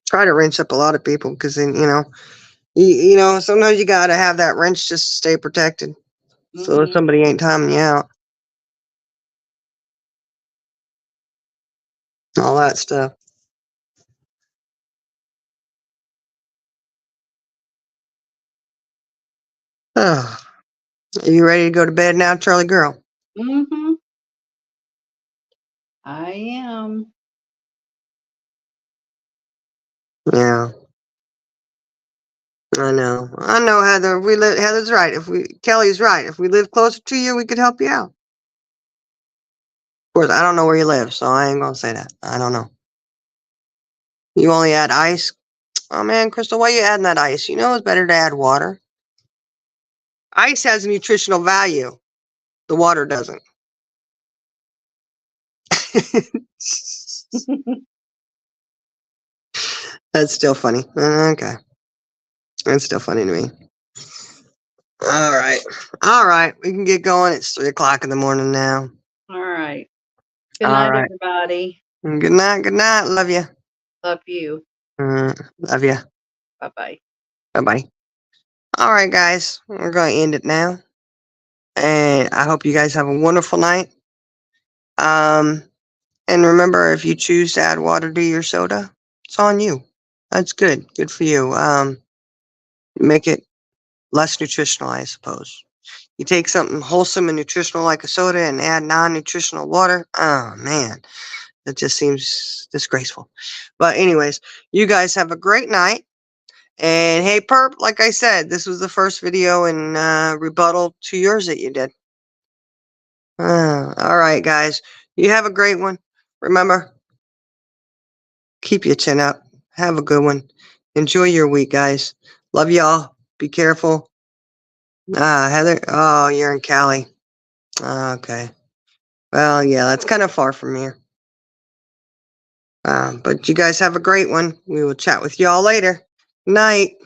Try to wrench up a lot of people because then, sometimes you got to have that wrench just to stay protected. So if somebody ain't timing you out. All that stuff. Oh, are you ready to go to bed now, Charlie girl? Mm-hmm. I am. Yeah. I know, Heather. Heather's right. Kelly's right. If we live closer to you, we could help you out. Of course, I don't know where you live, so I ain't gonna say that. I don't know. You only add ice? Oh man, Crystal, why you adding that ice? You know it's better to add water. Ice has a nutritional value. The water doesn't. That's still funny. Okay. That's still funny to me. All right. All right. We can get going. It's 3:00 in the morning now. All right. Good All night, right. everybody. Good night. Good night. Love you. Love you. Love you. Bye-bye. Bye bye. All right, guys. We're going to end it now. And I hope you guys have a wonderful night. And remember, if you choose to add water to your soda, it's on you. That's good. Good for you. Make it less nutritional, I suppose. You take something wholesome and nutritional like a soda and add non-nutritional water. Oh man, that just seems disgraceful. But anyways, you guys have a great night. And hey, Perp, like I said, this was the first video in rebuttal to yours that you did. All right, guys. You have a great one. Remember, keep your chin up. Have a good one. Enjoy your week, guys. Love y'all. Be careful. Heather. Oh, you're in Cali. Okay. Well, yeah, that's kind of far from here. But you guys have a great one. We will chat with y'all later. Night.